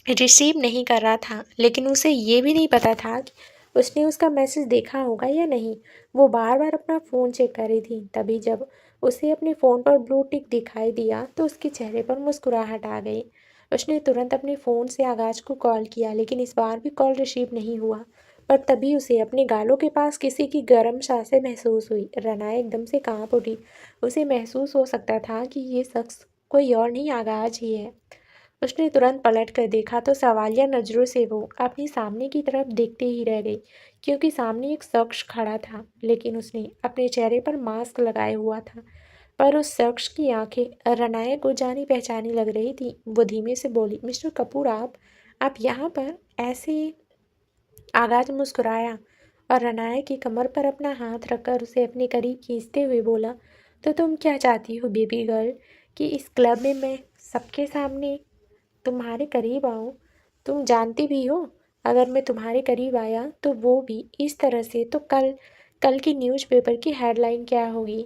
रिसीव नहीं कर रहा था, लेकिन उसे ये भी नहीं पता था कि उसने उसका मैसेज देखा होगा या नहीं। वो बार बार अपना फ़ोन चेक कर रही थी। तभी जब उसे अपने फ़ोन पर ब्लू टिक दिखाई दिया तो उसके चेहरे पर मुस्कुराहट आ गई। उसने तुरंत अपने फ़ोन से आगाज को कॉल किया, लेकिन इस बार भी कॉल रिसीव नहीं हुआ। पर तभी उसे अपने गालों के पास किसी की गर्म सांसें महसूस हुई। रनाया एकदम से कांप उठी। उसे महसूस हो सकता था कि ये शख्स कोई और नहीं, आगाज ही है। उसने तुरंत पलट कर देखा तो सवालिया नज़रों से वो अपनी सामने की तरफ देखते ही रह गई, क्योंकि सामने एक शख्स खड़ा था, लेकिन उसने अपने चेहरे पर मास्क लगाए हुआ था। पर उस शख्स की आंखें रनाया को जानी पहचानी लग रही थी। वो धीमे से बोली, मिस्टर कपूर, आप यहाँ पर ऐसे? आगाज मुस्कुराया और रनाया की कमर पर अपना हाथ रखकर उसे अपने करीब खींचते हुए बोला, तो तुम क्या चाहती हो बेबी गर्ल, कि इस क्लब में मैं सबके सामने तुम्हारे करीब आऊं? तुम जानती भी हो, अगर मैं तुम्हारे करीब आया तो वो भी इस तरह से, तो कल कल की न्यूज़पेपर की हेडलाइन क्या होगी?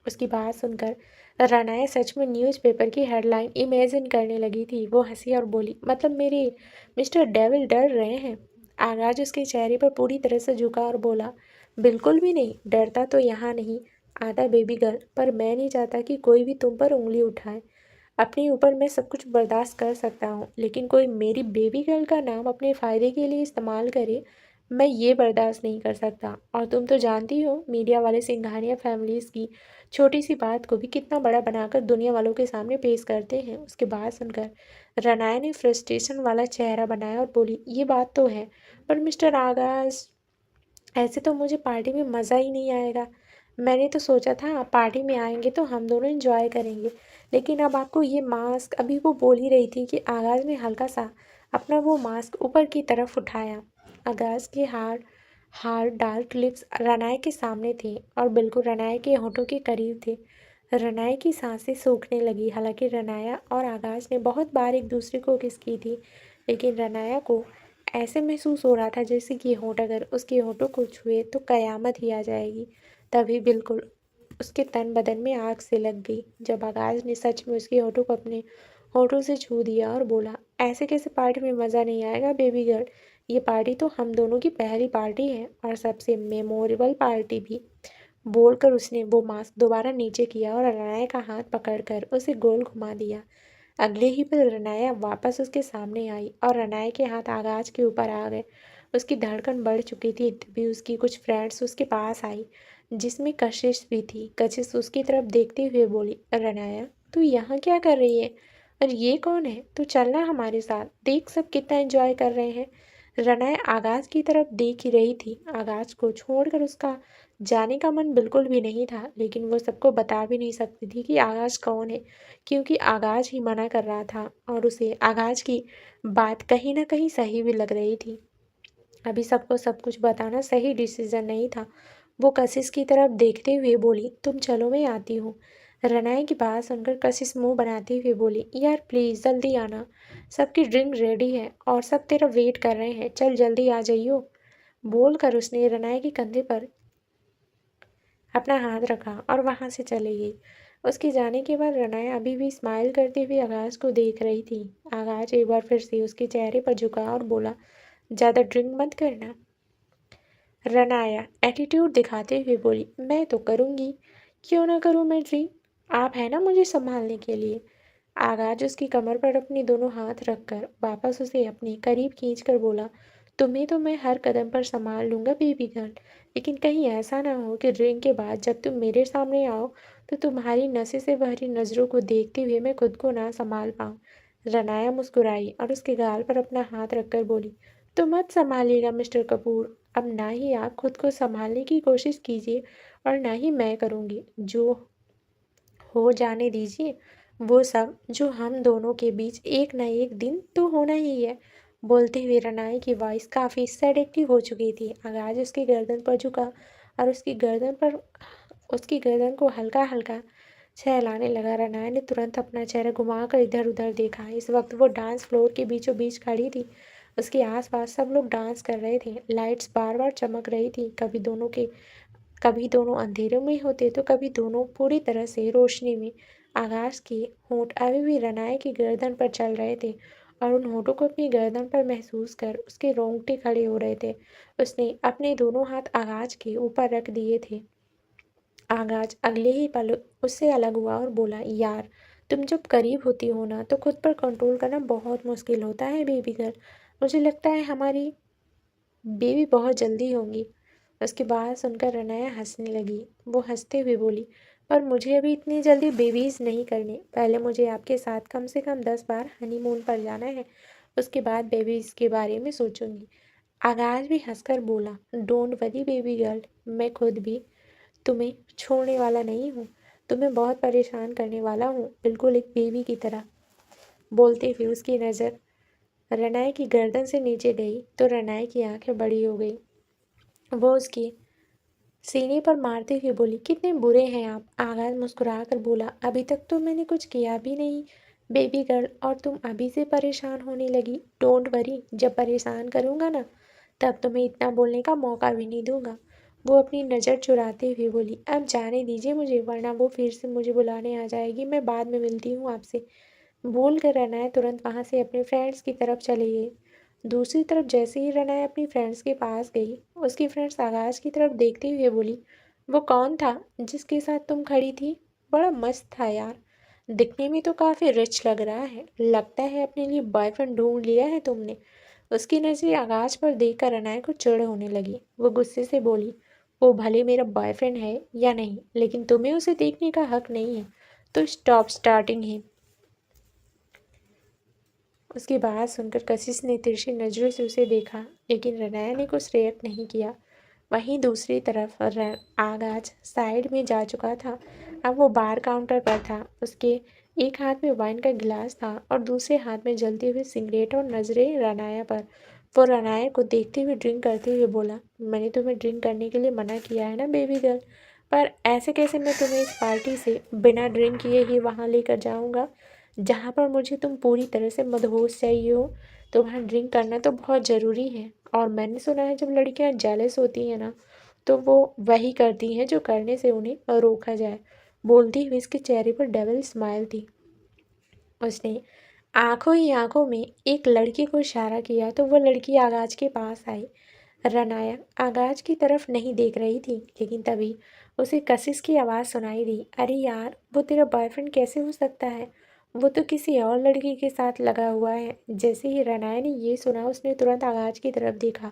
उसकी बात सुनकर रानाया सच में न्यूज़पेपर की हेडलाइन इमेजिन करने लगी थी। वो हंसी और बोली, मतलब मेरे मिस्टर डेविल डर रहे हैं? आगाज उसके चेहरे पर पूरी तरह से झुका और बोला, बिल्कुल भी नहीं, डरता तो यहाँ नहीं आता बेबी गर्ल, पर मैं नहीं चाहता कि कोई भी तुम पर उंगली उठाए। अपने ऊपर मैं सब कुछ बर्दाश्त कर सकता हूँ, लेकिन कोई मेरी बेबी गर्ल का नाम अपने फ़ायदे के लिए इस्तेमाल करे, मैं ये बर्दाश्त नहीं कर सकता। और तुम तो जानती हो, मीडिया वाले सिंघानिया फैमिलीज़ की छोटी सी बात को भी कितना बड़ा बनाकर दुनिया वालों के सामने पेश करते हैं। उसके बाद सुनकर रनाया ने फ्रस्ट्रेशन वाला चेहरा बनाया और बोली, ये बात तो है, पर मिस्टर आगाज, ऐसे तो मुझे पार्टी में मज़ा ही नहीं आएगा। मैंने तो सोचा था पार्टी में आएंगे तो हम दोनों एंजॉय करेंगे, लेकिन अब आपको ये मास्क। अभी वो बोल ही रही थी कि आगाज ने हल्का सा अपना वो मास्क ऊपर की तरफ उठाया। आगाज के हार्ड हार्ड डार्क लिप्स रनाया के सामने थे और बिल्कुल रनाया के होठों के करीब थे। रनाया की सांसें सूखने लगी। हालांकि रनाया और आगाज ने बहुत बार एक दूसरे को किस की थी, लेकिन रनाया को ऐसे महसूस हो रहा था जैसे कि होंठ अगर उसके होठों को छुए तो कयामत ही आ जाएगी। तभी बिल्कुल उसके तन बदन में आग से लग गई जब आगाज ने सच में उसके होठों को अपने होठों से छू दिया और बोला, ऐसे कैसे पार्टी में मज़ा नहीं आएगा बेबी गर्ल? ये पार्टी तो हम दोनों की पहली पार्टी है और सबसे मेमोरेबल पार्टी भी। बोलकर उसने वो मास्क दोबारा नीचे किया और रनाया का हाथ पकड़कर उसे गोल घुमा दिया। अगले ही पल रनाया वापस उसके सामने आई और रनाया के हाथ आगाज के ऊपर आ गए। उसकी धड़कन बढ़ चुकी थी तभी उसकी कुछ फ्रेंड्स उसके पास आई, जिसमें कशिश भी थी। कशिश उसकी तरफ देखते हुए बोली, रनाया, तू यहाँ क्या कर रही है? और ये कौन है? तू चलना हमारे साथ, देख सब कितना एंजॉय कर रहे हैं। रनाया आगाज की तरफ देख ही रही थी। आगाज को छोड़कर उसका जाने का मन बिल्कुल भी नहीं था, लेकिन वो सबको बता भी नहीं सकती थी कि आगाज कौन है, क्योंकि आगाज ही मना कर रहा था और उसे आगाज की बात कहीं ना कहीं सही भी लग रही थी। अभी सबको सब कुछ बताना सही डिसीजन नहीं था। वो कशिश की तरफ देखते हुए बोली, तुम चलो, मैं आती हूँ। रनाया की बात सुनकर कशिश मुंह बनाते हुए बोली, यार प्लीज़ जल्दी आना, सबकी ड्रिंक रेडी है और सब तेरा वेट कर रहे हैं, चल जल्दी आ जाइयो। बोलकर उसने रनाया के कंधे पर अपना हाथ रखा और वहाँ से चली गई। उसके जाने के बाद रनाया अभी भी स्माइल करते हुए आगाज को देख रही थी। आगाज एक बार फिर से उसके चेहरे पर झुका और बोला, ज़्यादा ड्रिंक मत करना। रनाया एटीट्यूड दिखाते हुए बोली, मैं तो करूँगी, क्यों ना करूँ मैं ड्रिंक, आप है ना मुझे संभालने के लिए। आगाज उसकी कमर पर अपने दोनों हाथ रखकर वापस उसे अपने करीब खींचकर बोला, तुम्हें तो मैं हर कदम पर संभाल लूँगा बेबी गर्ल, लेकिन कहीं ऐसा ना हो कि ड्रिंक के बाद जब तुम मेरे सामने आओ तो तुम्हारी नशे से भरी नज़रों को देखते हुए मैं खुद को ना संभाल पाऊँ। रनाया मुस्कुराई और उसके गाल पर अपना हाथ रखकर बोली, तो मत संभालिएगा मिस्टर कपूर, अब ना ही आप खुद को संभालने की कोशिश कीजिए और ना ही मैं करूँगी। जो हो जाने दीजिए, वो सब जो हम दोनों के बीच एक न एक दिन तो होना ही है। बोलते हुए रनाई की वॉइस काफ़ी सेडेक्टिव हो चुकी थी। आगाज उसकी गर्दन पर झुका और उसकी गर्दन को हल्का हल्का सहलाने लगा। रनाया ने तुरंत अपना चेहरा घुमाकर इधर उधर देखा। इस वक्त वो डांस फ्लोर के बीचों बीच खड़ी थी। उसके आसपास सब लोग डांस कर रहे थे। लाइट्स बार बार चमक रही थी, कभी दोनों अंधेरे में होते तो कभी दोनों पूरी तरह से रोशनी में। आकाश के होंठ अभी भी रनाया की गर्दन पर चल रहे थे और उन होठों को अपनी गर्दन पर महसूस कर उसके रोंगटे खड़े हो रहे थे। उसने अपने दोनों हाथ आगाज के ऊपर रख दिए थे। आगाज अगले ही पल उससे अलग हुआ और बोला, यार तुम जब करीब होती हो ना तो खुद पर कंट्रोल करना बहुत मुश्किल होता है बेबी गर्ल। मुझे लगता है हमारी बेबी बहुत जल्दी होंगी। उसकी बात सुनकर रनाया हंसने लगी। वो हंसते हुए बोली, पर मुझे अभी इतनी जल्दी बेबीज़ नहीं करने, पहले मुझे आपके साथ कम से कम 10 बार हनीमून पर जाना है, उसके बाद बेबीज़ के बारे में सोचूंगी। आगाज भी हंसकर बोला, डोंट वरी बेबी गर्ल, मैं खुद भी तुम्हें छोड़ने वाला नहीं हूँ। तुम्हें बहुत परेशान करने वाला हूँ, बिल्कुल एक बेबी की तरह। बोलते हुए उसकी नज़र रनाया की गर्दन से नीचे गई तो रनाया की आंखें बड़ी हो गई। वो उसकी सीने पर मारते हुए बोली, कितने बुरे हैं आप। आगाज मुस्कुरा कर बोला, अभी तक तो मैंने कुछ किया भी नहीं बेबी गर्ल, और तुम अभी से परेशान होने लगी। डोंट वरी, जब परेशान करूँगा ना तब तुम्हें इतना बोलने का मौका भी नहीं दूंगा। वो अपनी नज़र चुराते हुए बोली, अब जाने दीजिए मुझे, वरना वो फिर से मुझे बुलाने आ जाएगी। मैं बाद में मिलती हूँ आपसे। बोल कर रनाया तुरंत वहाँ से अपने फ्रेंड्स की तरफ चली गई। दूसरी तरफ जैसे ही रनाया अपनी फ्रेंड्स के पास गई, उसकी फ्रेंड्स आकाश की तरफ देखते हुए बोली, वो कौन था जिसके साथ तुम खड़ी थी? बड़ा मस्त था यार, दिखने में तो काफ़ी रिच लग रहा है। लगता है अपने लिए बॉयफ्रेंड ढूंढ लिया है तुमने। उसकी नज़रें आकाश पर देखकर अनाया को चिढ़ होने लगी। वो गुस्से से बोली, वो भले मेरा बॉयफ्रेंड है या नहीं, लेकिन तुम्हें उसे देखने का हक नहीं है, तो स्टॉप स्टार्टिंग है। उसकी बात सुनकर कशिश ने तिरछी नज़रों से उसे देखा, लेकिन रनाया ने कुछ रिएक्ट नहीं किया। वहीं दूसरी तरफ आगाज साइड में जा चुका था। अब वो बार काउंटर पर था। उसके एक हाथ में वाइन का गिलास था और दूसरे हाथ में जलती हुई सिगरेट, और नज़रें रनाया पर। वो रनाया को देखते हुए ड्रिंक करते हुए बोला, मैंने तुम्हें ड्रिंक करने के लिए मना किया है ना बेबी गर्ल, पर ऐसे कैसे मैं तुम्हें इस पार्टी से बिना ड्रिंक किए ही वहाँ लेकर जाऊँगा जहाँ पर मुझे तुम पूरी तरह से मदहोश चाहिए हो। तुम्हारा ड्रिंक करना तो बहुत ज़रूरी है, और मैंने सुना है जब लड़कियां जेलस होती हैं ना तो वो वही करती हैं जो करने से उन्हें रोका जाए। बोलती हुई इसके चेहरे पर डबल स्माइल थी। उसने आंखों ही आंखों में एक लड़की को इशारा किया तो वो लड़की आगाज के पास आई। रनाया आगाज की तरफ नहीं देख रही थी, लेकिन तभी उसे कशिश की आवाज़ सुनाई दी, अरे यार, वो तेरा बॉयफ्रेंड कैसे हो सकता है? वो तो किसी और लड़की के साथ लगा हुआ है। जैसे ही रनाया ने ये सुना, उसने तुरंत आगाज की तरफ देखा।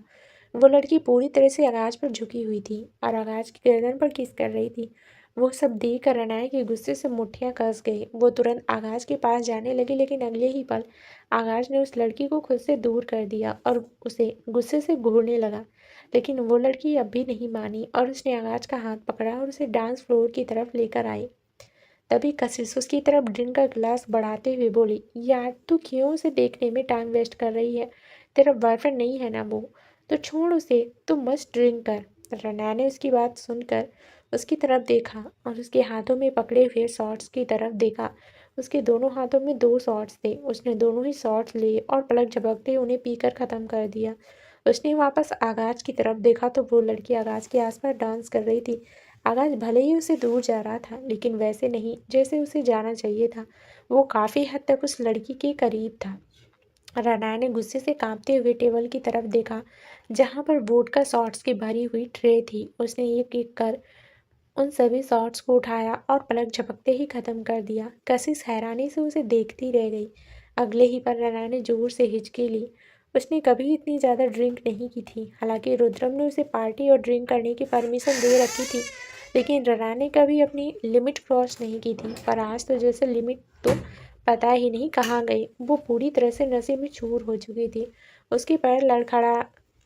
वो लड़की पूरी तरह से आगाज पर झुकी हुई थी और आगाज की गर्दन पर किस कर रही थी। वो सब देख कर रनाया के गुस्से से मुट्ठियां कस गई। वो तुरंत आगाज के पास जाने लगी, लेकिन अगले ही पल आगाज ने उस लड़की को खुद से दूर कर दिया और उसे गुस्से से घूरने लगा। लेकिन वो लड़की अब भी नहीं मानी और उसने आगाज का हाथ पकड़ा और उसे डांस फ्लोर की तरफ लेकर आई। तभी कशिश उसकी तरफ ड्रिंक का गिलास बढ़ाते हुए बोली, यार तू क्यों उसे देखने में टाइम वेस्ट कर रही है? तेरा बॉयफ्रेंड नहीं है ना वो, तो छोड़ उसे, तू मस्त ड्रिंक कर। रनाया ने उसकी बात सुनकर उसकी तरफ देखा और उसके हाथों में पकड़े हुए शॉट्स की तरफ देखा। उसके दोनों हाथों में 2 शॉट्स थे। उसने दोनों ही शॉट्स लिए और पलक झपकते उन्हें पीकर ख़त्म कर दिया। उसने वापस आगाज की तरफ देखा तो वो लड़की आगाज के आसपास डांस कर रही थी। आगाज भले ही उसे दूर जा रहा था, लेकिन वैसे नहीं जैसे उसे जाना चाहिए था। वो काफ़ी हद तक उस लड़की के करीब था। रनाया ने गुस्से से कांपते हुए टेबल की तरफ देखा, जहाँ पर वोडका शॉट्स की भरी हुई ट्रे थी। उसने एक एक कर उन सभी शॉट्स को उठाया और पलक झपकते ही खत्म कर दिया। कशिश हैरानी से उसे देखती रह गई। अगले ही पल रनाया ने जोर से हिचकी ली। उसने कभी इतनी ज़्यादा ड्रिंक नहीं की थी। हालांकि रुद्रम ने उसे पार्टी और ड्रिंक करने की परमिशन दे रखी थी, लेकिन रनाया ने कभी अपनी लिमिट क्रॉस नहीं की थी। पर आज तो जैसे लिमिट तो पता ही नहीं कहाँ गई। वो पूरी तरह से नशे में चूर हो चुकी थी। उसके पैर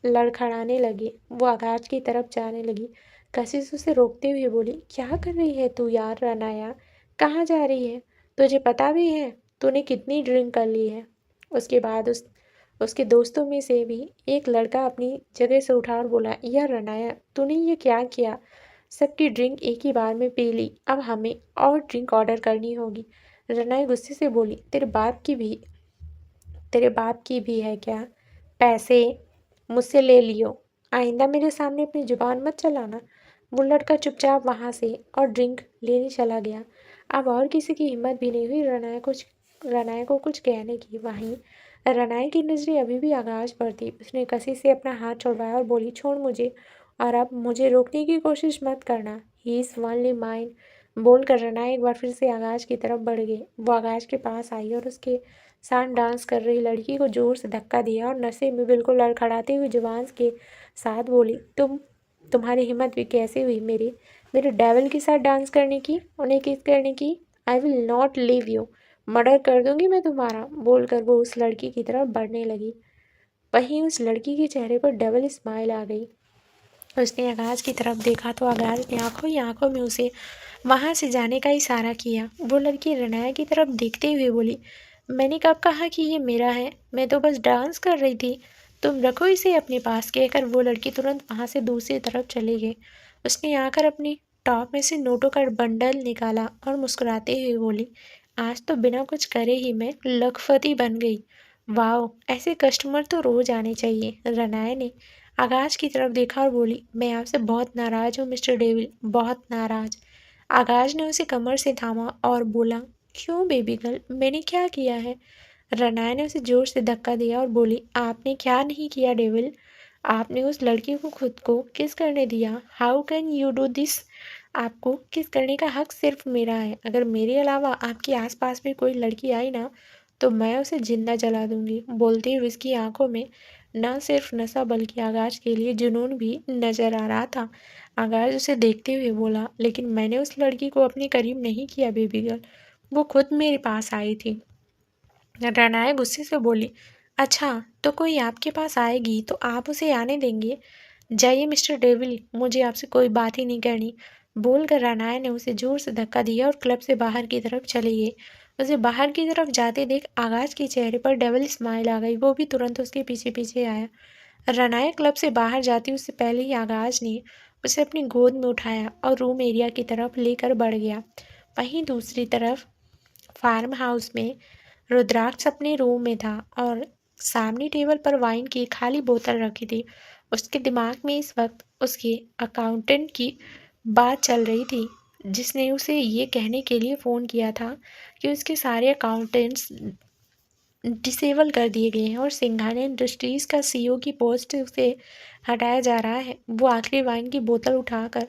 लड़खड़ाने लगे। वो आगाज की तरफ जाने लगी। कशिश उसे रोकते हुए बोली, क्या कर रही है तू यार रनाया? कहाँ जा रही है? तुझे पता भी है तूने कितनी ड्रिंक कर ली है? उसके बाद उसके दोस्तों में से भी एक लड़का अपनी जगह से उठा और बोला, यार रनाया, तूने ये क्या किया? सबकी ड्रिंक एक ही बार में पी ली, अब हमें और ड्रिंक ऑर्डर करनी होगी। रनाया गुस्से से बोली, तेरे बाप की भी है क्या? पैसे मुझसे ले लियो, आइंदा मेरे सामने अपनी जुबान मत चलाना। वो लड़का चुपचाप वहाँ से और ड्रिंक लेने चला गया। अब और किसी की हिम्मत भी नहीं हुई रनाया को कुछ कहने की। वहीं रनाया की नज़रें अभी भी आकाश पर थी। उसने कसी से अपना हाथ छुड़वाया और बोली, छोड़ मुझे, और अब मुझे रोकने की कोशिश मत करना। He is only mine. बोलकर रनाया एक बार फिर से आकाश की तरफ बढ़ गई। वो आकाश के पास आई और उसके साथ डांस कर रही लड़की को जोर से धक्का दिया और नशे में बिल्कुल लड़खड़ाती हुई जुबान के साथ बोली, तुम्हारी हिम्मत भी कैसे हुई मेरे डेविल के साथ डांस करने की, उन्हें किस करने की? I will not leave you, murder कर दूंगी मैं तुम्हारा। बोलकर वो उस लड़की की तरफ बढ़ने लगी। वहीं उस लड़की के चेहरे पर डबल स्माइल आ गई। उसने आगाज की तरफ देखा तो आगाज ने आंखों ही आंखों में उसे वहाँ से जाने का इशारा किया। वो लड़की रनाया की तरफ देखते हुए बोली, मैंने कब कहा कि ये मेरा है, मैं तो बस डांस कर रही थी, तुम रखो इसे अपने पास। कहकर वो लड़की तुरंत वहाँ से दूसरी तरफ चली गई। उसने आकर अपनी टॉप में से नोटों का बंडल निकाला और मुस्कुराते हुए बोली, आज तो बिना कुछ करे ही मैं लखपति बन गई। वाह, ऐसे कस्टमर तो रोज आने चाहिए। रनाया ने आकाश की तरफ देखा और बोली, मैं आपसे बहुत नाराज हूँ मिस्टर डेविल, बहुत नाराज। आकाश ने उसे कमर से थामा और बोला, क्यों बेबी गर्ल, मैंने क्या किया है? रनाया ने उसे जोर से धक्का दिया और बोली, आपने क्या नहीं किया डेविल? आपने उस लड़की को खुद को किस करने दिया। How can you do this? आपको किस करने का हक सिर्फ मेरा है। अगर मेरे अलावा आपके आसपास में कोई लड़की आई ना, तो मैं उसे जिंदा जला दूंगी। बोलते हुए उसकी आंखों में न सिर्फ नशा बल्कि आकाश के लिए जुनून भी नजर आ रहा था। आकाश उसे देखते हुए बोला, लेकिन मैंने उस लड़की को अपने करीब नहीं किया बेबी गर्ल, वो खुद मेरे पास आई थी। रनाया गुस्से से बोली, अच्छा तो कोई आपके पास आएगी तो आप उसे आने देंगे? जाइए मिस्टर डेविल, मुझे आपसे कोई बात ही नहीं करनी। बोलकर रनाया ने उसे जोर से धक्का दिया और क्लब से बाहर की तरफ चली गई। उसे बाहर की तरफ जाते देख आकाश के चेहरे पर डबल स्माइल आ गई। वो भी तुरंत उसके पीछे पीछे आया। रनाया क्लब से बाहर जाती उससे पहले ही आकाश ने उसे अपनी गोद में उठाया और रूम एरिया की तरफ लेकर बढ़ गया। वहीं दूसरी तरफ फार्म हाउस में रुद्राक्ष अपने रूम में था और सामने टेबल पर वाइन की खाली बोतल रखी थी। उसके दिमाग में इस वक्त उसके अकाउंटेंट की बात चल रही थी, जिसने उसे ये कहने के लिए फ़ोन किया था कि उसके सारे अकाउंटेंट्स डिसेबल कर दिए गए हैं और सिंघानिया इंडस्ट्रीज़ का सीईओ की पोस्ट से हटाया जा रहा है। वो आखिरी वाइन की बोतल उठाकर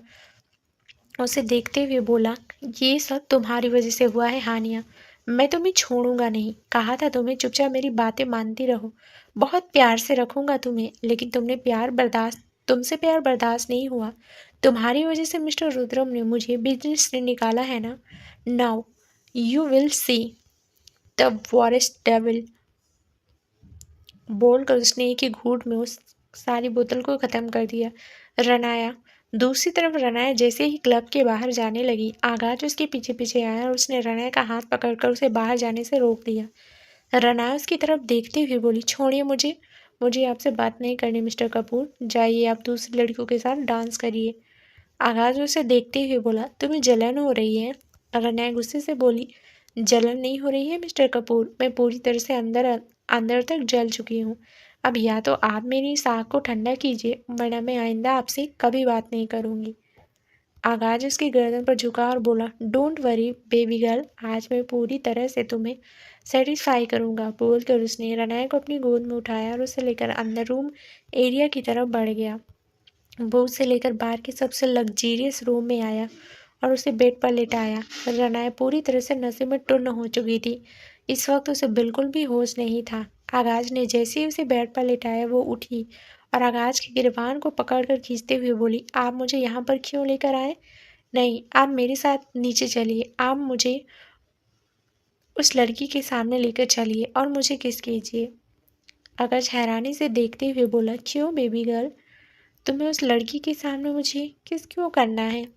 उसे देखते हुए बोला, ये सब तुम्हारी वजह से हुआ है हानिया, मैं तुम्हें छोड़ूंगा नहीं। कहा था तुम्हें चुपचाप मेरी बातें मानती रहो, बहुत प्यार से रखूंगा तुम्हें, लेकिन तुमसे प्यार बर्दाश्त नहीं हुआ। तुम्हारी वजह से मिस्टर रुद्रम ने मुझे बिजनेस से निकाला है ना। Now you will see the worst devil. बोलकर उसने एक ही घूंट में उस सारी बोतल को ख़त्म कर दिया। रनाया दूसरी तरफ रनाया जैसे ही क्लब के बाहर जाने लगी, आकाश उसके पीछे पीछे आया और उसने रनाया का हाथ पकड़कर उसे बाहर जाने से रोक दिया। रनाया उसकी तरफ देखते हुए बोली, छोड़िए मुझे, मुझे आपसे बात नहीं करनी मिस्टर कपूर, जाइए आप दूसरी लड़कियों के साथ डांस करिए। आकाश उसे देखते हुए बोला, तुम्हें जलन हो रही है? रनाया गुस्से से बोली, जलन नहीं हो रही है मिस्टर कपूर, मैं पूरी तरह से अंदर अंदर तक जल चुकी हूँ। अब या तो आप मेरी इस आग को ठंडा कीजिए, वरना मैं आइंदा आपसे कभी बात नहीं करूँगी। आगाज उसकी गर्दन पर झुका और बोला, डोंट वरी बेबी गर्ल, आज मैं पूरी तरह से तुम्हें सेटिस्फाई करूँगा। बोलकर उसने रनाया को अपनी गोद में उठाया और उसे लेकर अंदर रूम एरिया की तरफ बढ़ गया। वो उसे लेकर बाहर के सबसे लग्जीरियस रूम में आया और उसे बेड पर लेटाया। रनाया पूरी तरह से नशे में टुन्न हो चुकी थी। इस वक्त उसे बिल्कुल भी होश नहीं था। आगाज ने जैसे ही उसे बेड पर लेटाया, वो उठी और आगाज के गिरबान को पकड़कर खींचते हुए बोली, आप मुझे यहाँ पर क्यों लेकर आए? नहीं, आप मेरे साथ नीचे चलिए, आप मुझे उस लड़की के सामने लेकर चलिए और मुझे किस कीजिए। आगाज हैरानी से देखते हुए बोला, क्यों बेबी गर्ल, तुम्हें उस लड़की के सामने मुझे किस क्यों करना है?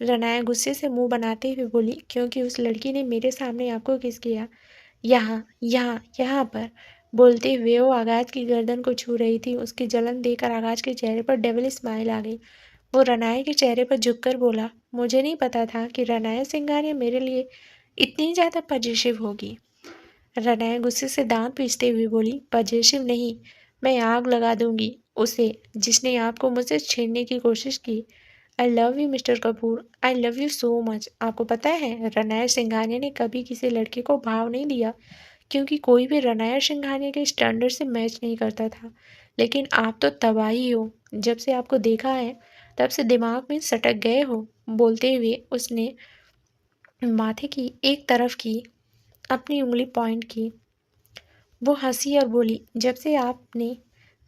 रनाया गुस्से से मुंह बनाते हुए बोली, क्योंकि उस लड़की ने मेरे सामने आपको किस किया, यहाँ यहाँ यहाँ पर। बोलते हुए वो आगाज की गर्दन को छू रही थी। उसकी जलन देखकर आगाज के चेहरे पर डेविल स्माइल आ गई। वो रनाया के चेहरे पर झुककर बोला, मुझे नहीं पता था कि रनाया सिंघानिया मेरे लिए इतनी ज़्यादा पजेसिव होगी। रनाया गुस्से से दांत पीसते हुए बोली, पजेसिव नहीं, मैं आग लगा दूंगी उसे जिसने आपको मुझसे छीनने की कोशिश की। I love you mister Kapoor, I love you so much. आपको पता है, रनाया सिंघानिया ने कभी किसी लड़के को भाव नहीं दिया, क्योंकि कोई भी रनाया सिंघानिया के स्टैंडर्ड से मैच नहीं करता था। लेकिन आप तो तबाही हो, जब से आपको देखा है तब से दिमाग में सटक गए हो। बोलते हुए उसने माथे की एक तरफ की अपनी उंगली पॉइंट की। वो हंसी और बोली, जब से आपने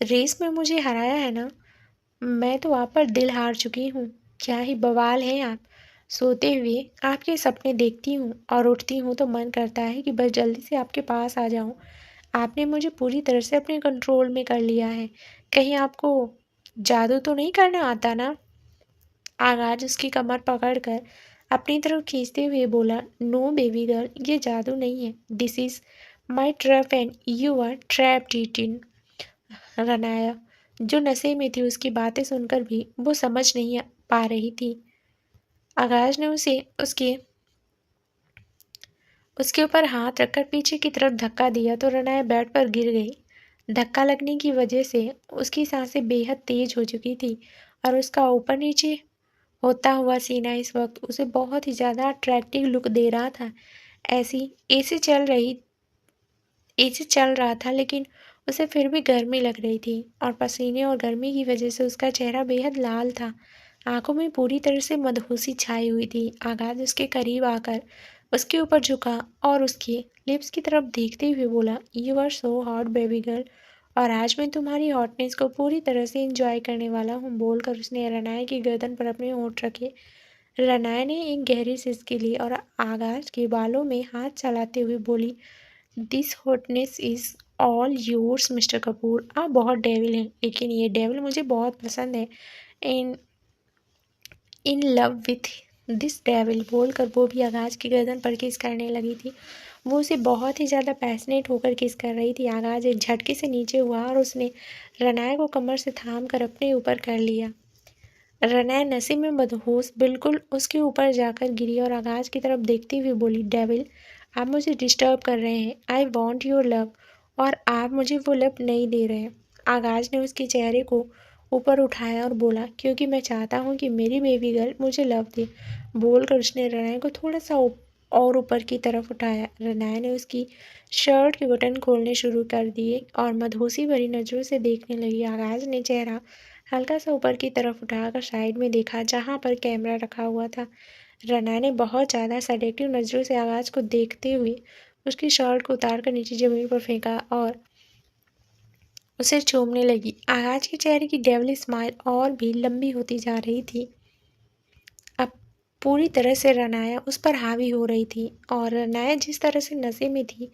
रेस में मुझे हराया है ना, मैं तो आप पर दिल हार चुकी हूँ। क्या ही बवाल हैं आप। सोते हुए आपके सपने देखती हूँ और उठती हूँ तो मन करता है कि बस जल्दी से आपके पास आ जाऊँ। आपने मुझे पूरी तरह से अपने कंट्रोल में कर लिया है। कहीं आपको जादू तो नहीं करना आता ना? आगाज उसकी कमर पकड़कर अपनी तरफ खींचते हुए बोला, नो बेबी गर्ल, ये जादू नहीं है, this is my trap and you are trapped it in. Ranaya, जो नशे में थी, उसकी बातें सुनकर भी वो समझ नहीं पा रही थी। आकाश ने उसे उसके उसके ऊपर हाथ रखकर पीछे की तरफ धक्का दिया तो रनाया बेड पर गिर गई। धक्का लगने की वजह से उसकी सांसें बेहद तेज हो चुकी थी और उसका ऊपर नीचे होता हुआ सीना इस वक्त उसे बहुत ही ज़्यादा अट्रैक्टिव लुक दे रहा था। ऐसी एसी चल रही एसी चल रहा था लेकिन उसे फिर भी गर्मी लग रही थी और पसीने और गर्मी की वजह से उसका चेहरा बेहद लाल था। आंखों में पूरी तरह से मदहोशी छाई हुई थी। आगाज उसके करीब आकर उसके ऊपर झुका और उसके लिप्स की तरफ देखते हुए बोला, you are so hot baby girl, और आज मैं तुम्हारी हॉटनेस को पूरी तरह से इंजॉय करने वाला हूँ, बोलकर उसने रनाया की गर्दन पर अपने होंठ रखे। रनाया ने एक गहरी सिसकी ली और आगाज के बालों में हाथ चलाते हुए बोली, this hotness is all yours mister Kapoor. आप बहुत डेविल हैं, लेकिन ये डेविल मुझे बहुत पसंद है। In in love with this devil, बोलकर वो भी आगाज की गर्दन पर किस करने लगी थी। वो उसे बहुत ही ज़्यादा पैशनेट होकर किस कर रही थी। आगाज एक झटके से नीचे हुआ और उसने रनाया को कमर से थाम कर अपने ऊपर कर लिया। रनाया नशे में मदहोश बिल्कुल उसके ऊपर जाकर गिरी और आगाज की तरफ देखते हुए बोली, डेविल, आप मुझे डिस्टर्ब कर रहे हैं। आई वॉन्ट योर लव, और आप मुझे वो लव नहीं दे रहे हैं। आगाज ने उसके चेहरे को ऊपर उठाया और बोला, क्योंकि मैं चाहता हूँ कि मेरी बेबी गर्ल मुझे लव दे, बोलकर उसने रनाया को थोड़ा सा और ऊपर की तरफ उठाया। रनाया ने उसकी शर्ट के बटन खोलने शुरू कर दिए और मदहोशी भरी नजरों से देखने लगी। आगाज ने चेहरा हल्का सा ऊपर की तरफ उठाकर साइड में देखा जहाँ पर कैमरा रखा हुआ था। रनाया ने बहुत ज़्यादा सेडेक्टिव नज़रों से आगाज को देखते हुए उसकी शर्ट को उतारकर नीचे ज़मीन पर फेंका और उसे चूमने लगी। आगाज के चेहरे की डेविल स्माइल और भी लंबी होती जा रही थी। अब पूरी तरह से रनाया उस पर हावी हो रही थी और रनाया जिस तरह से नशे में थी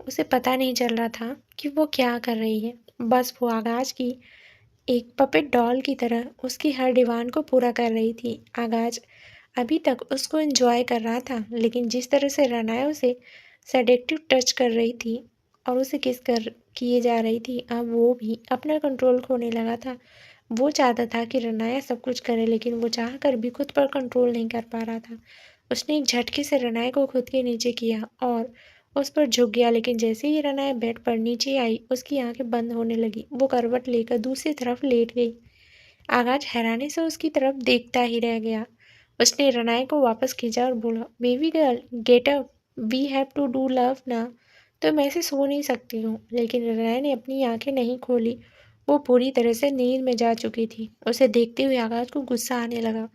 उसे पता नहीं चल रहा था कि वो क्या कर रही है। बस वो आगाज की एक पपेट डॉल की तरह उसकी हर डिमांड को पूरा कर रही थी। आगाज अभी तक उसको एंजॉय कर रहा था, लेकिन जिस तरह से रनाया उसे सेडेक्टिव टच कर रही थी और उसे किस कर किए जा रही थी, अब वो भी अपना कंट्रोल खोने लगा था। वो चाहता था कि रनाया सब कुछ करे, लेकिन वो चाह कर भी खुद पर कंट्रोल नहीं कर पा रहा था। उसने एक झटके से रनाया को खुद के नीचे किया और उस पर झुक गया, लेकिन जैसे ही रनाया बेड पर नीचे आई उसकी आंखें बंद होने लगी। वो करवट लेकर दूसरी तरफ लेट गई। आगाज हैरानी से उसकी तरफ देखता ही रह गया। उसने रनाया को वापस खींचा और बोला, baby girl, get up, we have to do love ना। तो मैं ऐसे सो नहीं सकती हूँ। लेकिन रनाया ने अपनी आंखें नहीं खोली। वो पूरी तरह से नींद में जा चुकी थी। उसे देखते हुए आगाज को गुस्सा आने लगा।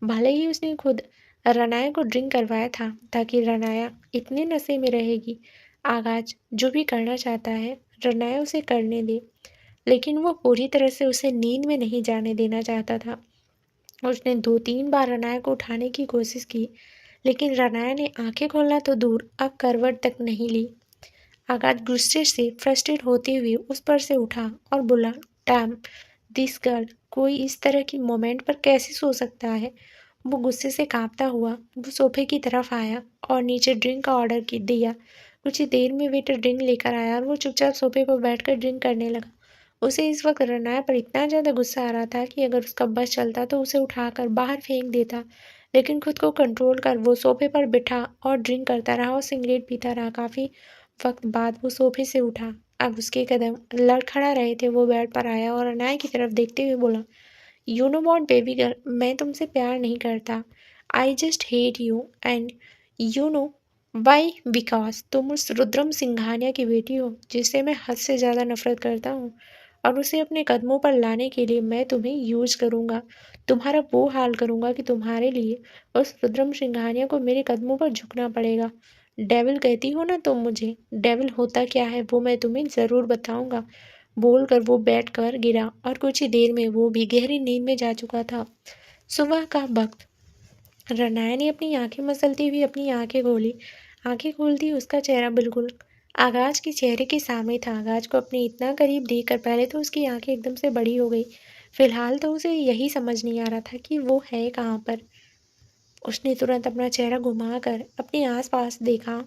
भले ही उसने खुद रनाया को ड्रिंक करवाया था ताकि रनाया इतने नशे में रहेगी। आगाज जो भी करना चाहता है रनाया उसे करने दे, लेकिन वो पूरी तरह से उसे नींद में नहीं जाने देना चाहता था। उसने 2-3 बार रनाया को उठाने की कोशिश की, लेकिन रनाया ने आंखें खोलना तो दूर अब करवट तक नहीं ली। आगाज गुस्से से फ्रस्ट्रेट होते हुए उस पर से उठा और बोला, डैम दिस गर्ल, कोई इस तरह की मोमेंट पर कैसे सो सकता है। वो गुस्से से कांपता हुआ वो सोफे की तरफ आया और नीचे ड्रिंक का ऑर्डर दिया। कुछ ही देर में वेटर ड्रिंक लेकर आया और वो चुपचाप सोफे पर बैठकर ड्रिंक करने लगा। उसे इस वक्त रनाया पर इतना ज़्यादा गुस्सा आ रहा था कि अगर उसका बस चलता तो उसे उठाकर बाहर फेंक देता, लेकिन खुद को कंट्रोल कर वो सोफे पर बिठा और ड्रिंक करता रहा और सिगरेट पीता रहा। काफ़ी वक्त बाद वो सोफे से उठा। अब उसके कदम लड़खड़ा रहे थे। वो बेड पर आया और अनाया की तरफ देखते हुए बोला, you know what baby girl, मैं तुमसे प्यार नहीं करता। I just hate you and you know why, because तुम उस रुद्रम सिंघानिया की बेटी हो जिससे मैं हद से ज़्यादा नफरत करता हूँ, और उसे अपने कदमों पर लाने के लिए मैं तुम्हें यूज करूँगा। तुम्हारा वो हाल करूँगा कि तुम्हारे लिए उस रुद्रम सिंघानिया को मेरे कदमों पर झुकना पड़ेगा। डेविल कहती हो ना तुम मुझे, डेविल होता क्या है वो मैं तुम्हें ज़रूर बताऊँगा, बोलकर वो बैठ कर गिरा और कुछ ही देर में वो भी गहरी नींद में जा चुका था। सुबह का वक्त। रनाया ने अपनी आंखें मसलती हुई अपनी आंखें खोली। आंखें खोलती उसका चेहरा बिल्कुल आगाज के चेहरे के सामने था। आगाज को अपने इतना करीब देखकर पहले तो उसकी आंखें एकदम से बड़ी हो गई। फिलहाल तो उसे यही समझ नहीं आ रहा था कि वो है कहाँ पर। उसने तुरंत अपना चेहरा घुमाकर अपने आसपास देखा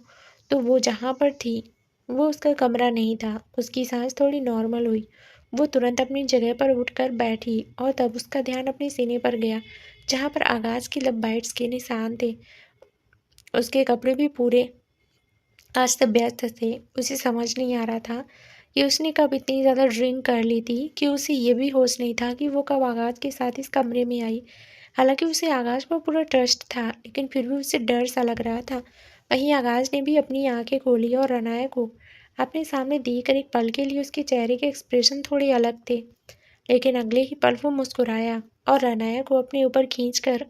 तो वो जहाँ पर थी वो उसका कमरा नहीं था। उसकी सांस थोड़ी नॉर्मल हुई। वो तुरंत अपनी जगह पर उठकर बैठी और तब उसका ध्यान अपने सीने पर गया जहाँ पर आगाज की लब बाइट्स के निशान थे। उसके कपड़े भी पूरे अस्त व्यस्त थे। उसे समझ नहीं आ रहा था कि उसने कब इतनी ज़्यादा ड्रिंक कर ली थी कि उसे ये भी होश नहीं था कि वो कब आगाज के साथ इस कमरे में आई। हालांकि उसे आगाज पर पूरा ट्रस्ट था लेकिन फिर भी उसे डर सा लग रहा था। वहीं आगाज ने भी अपनी आंखें खोली और रनाया को अपने सामने देखकर एक पल के लिए उसके चेहरे के एक्सप्रेशन थोड़े अलग थे। लेकिन अगले ही पल वो मुस्कुराया और रनाया को अपने ऊपर खींचकर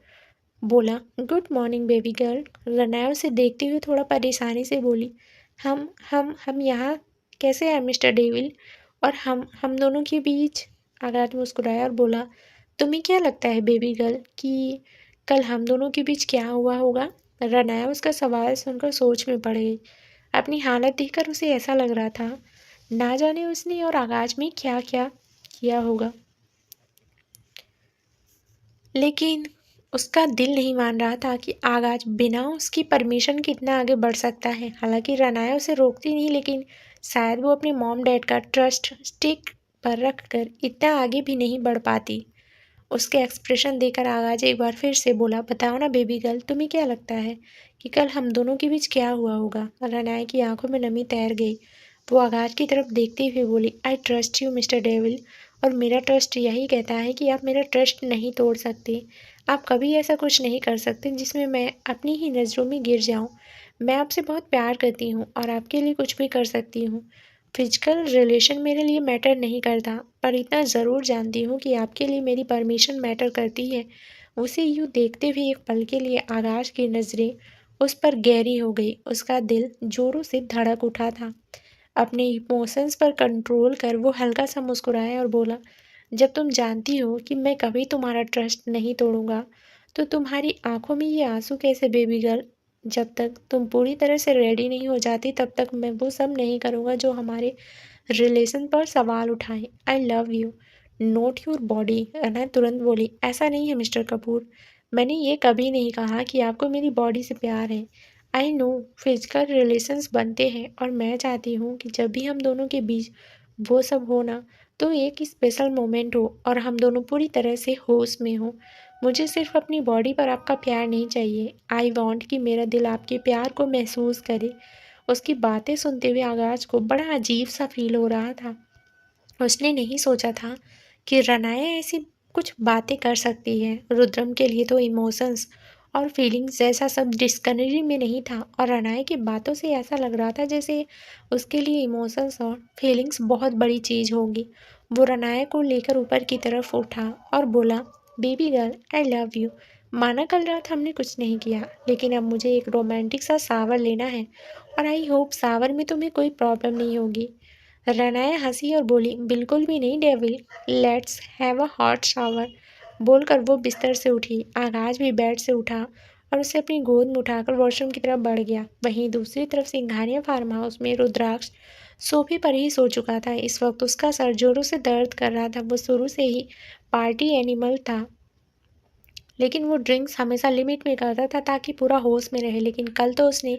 बोला, गुड मॉर्निंग बेबी गर्ल। रनाया उसे देखते हुए थोड़ा परेशानी से बोली, हम यहाँ कैसे हैं मिस्टर डेविल? और हम दोनों के बीच? आगाज मुस्कुराया और बोला, तुम्हें क्या लगता है बेबी गर्ल कि कल हम दोनों के बीच क्या हुआ होगा? रनाया उसका सवाल सुनकर सोच में पड़ गई। अपनी हालत देखकर उसे ऐसा लग रहा था ना जाने उसने और आगाज में क्या क्या किया होगा। लेकिन उसका दिल नहीं मान रहा था कि आगाज बिना उसकी परमिशन के इतना आगे बढ़ सकता है। हालांकि रनाया उसे रोकती नहीं लेकिन शायद वो अपने मॉम डैड का ट्रस्ट स्टिक पर रख कर इतना आगे भी नहीं बढ़ पाती। उसके एक्सप्रेशन देखकर आगाज एक बार फिर से बोला, बताओ ना बेबी गर्ल, तुम्हें क्या लगता है कि कल हम दोनों के बीच क्या हुआ होगा? रनाया की आंखों में नमी तैर गई। वो आगाज की तरफ देखते हुए बोली, I trust you mister devil. और मेरा ट्रस्ट यही कहता है कि आप मेरा ट्रस्ट नहीं तोड़ सकते। आप कभी ऐसा कुछ नहीं कर सकते जिसमें मैं अपनी ही नज़रों में गिर जाऊं। मैं आपसे बहुत प्यार करती हूँ और आपके लिए कुछ भी कर सकती हूँ। फिजिकल रिलेशन मेरे लिए मैटर नहीं करता, पर इतना ज़रूर जानती हूँ कि आपके लिए मेरी परमिशन मैटर करती है। उसे यूँ देखते हुए एक पल के लिए आकाश की नज़रें उस पर गहरी हो गई। उसका दिल जोरों से धड़क उठा था। अपने इमोशंस पर कंट्रोल कर वो हल्का सा मुस्कुराया और बोला, जब तुम जानती हो कि मैं कभी तुम्हारा ट्रस्ट नहीं तोड़ूंगा तो तुम्हारी आंखों में ये आंसू कैसे बेबी गर्ल? जब तक तुम पूरी तरह से रेडी नहीं हो जाती तब तक मैं वो सब नहीं करूँगा जो हमारे रिलेशन पर सवाल उठाए। I love you not your body. अना तुरंत बोली, ऐसा नहीं है मिस्टर कपूर। मैंने ये कभी नहीं कहा कि आपको मेरी बॉडी से प्यार है। आई नो फिजिकल रिलेशंस बनते हैं और मैं चाहती हूँ कि जब भी हम दोनों के बीच वो सब हो ना तो एक स्पेशल मोमेंट हो और हम दोनों पूरी तरह से होश में हो। मुझे सिर्फ अपनी बॉडी पर आपका प्यार नहीं चाहिए। आई वॉन्ट कि मेरा दिल आपके प्यार को महसूस करे। उसकी बातें सुनते हुए आगाज को बड़ा अजीब सा फील हो रहा था। उसने नहीं सोचा था कि रनाया ऐसी कुछ बातें कर सकती है। रुद्रम के लिए तो इमोशंस और फीलिंग्स जैसा सब डिक्शनरी में नहीं था और रनाया की बातों से ऐसा लग रहा था जैसे उसके लिए इमोशंस और फीलिंग्स बहुत बड़ी चीज़ होगी। वो रनाया को लेकर ऊपर की तरफ उठा और बोला, baby girl I love you. माना कल रात हमने कुछ नहीं किया लेकिन अब मुझे एक रोमांटिक सा शावर लेना है और आई होप शावर में तुम्हें कोई प्रॉब्लम नहीं होगी। रनाया हंसी और बोली, बिल्कुल भी नहीं devil, let's have a hot shower. बोलकर वो बिस्तर से उठी। आगाज भी बेड से उठा और उसे अपनी गोद में उठाकर वॉशरूम की तरफ बढ़ गया। वहीं दूसरी तरफ सिंघानिया फार्म हाउस में रुद्राक्ष सोफे पर ही सो चुका था। इस वक्त उसका सर जोरों से दर्द कर रहा था। वो शुरू से ही पार्टी एनिमल था लेकिन वो ड्रिंक्स हमेशा लिमिट में करता था ताकि पूरा होश में रहे। लेकिन कल तो उसने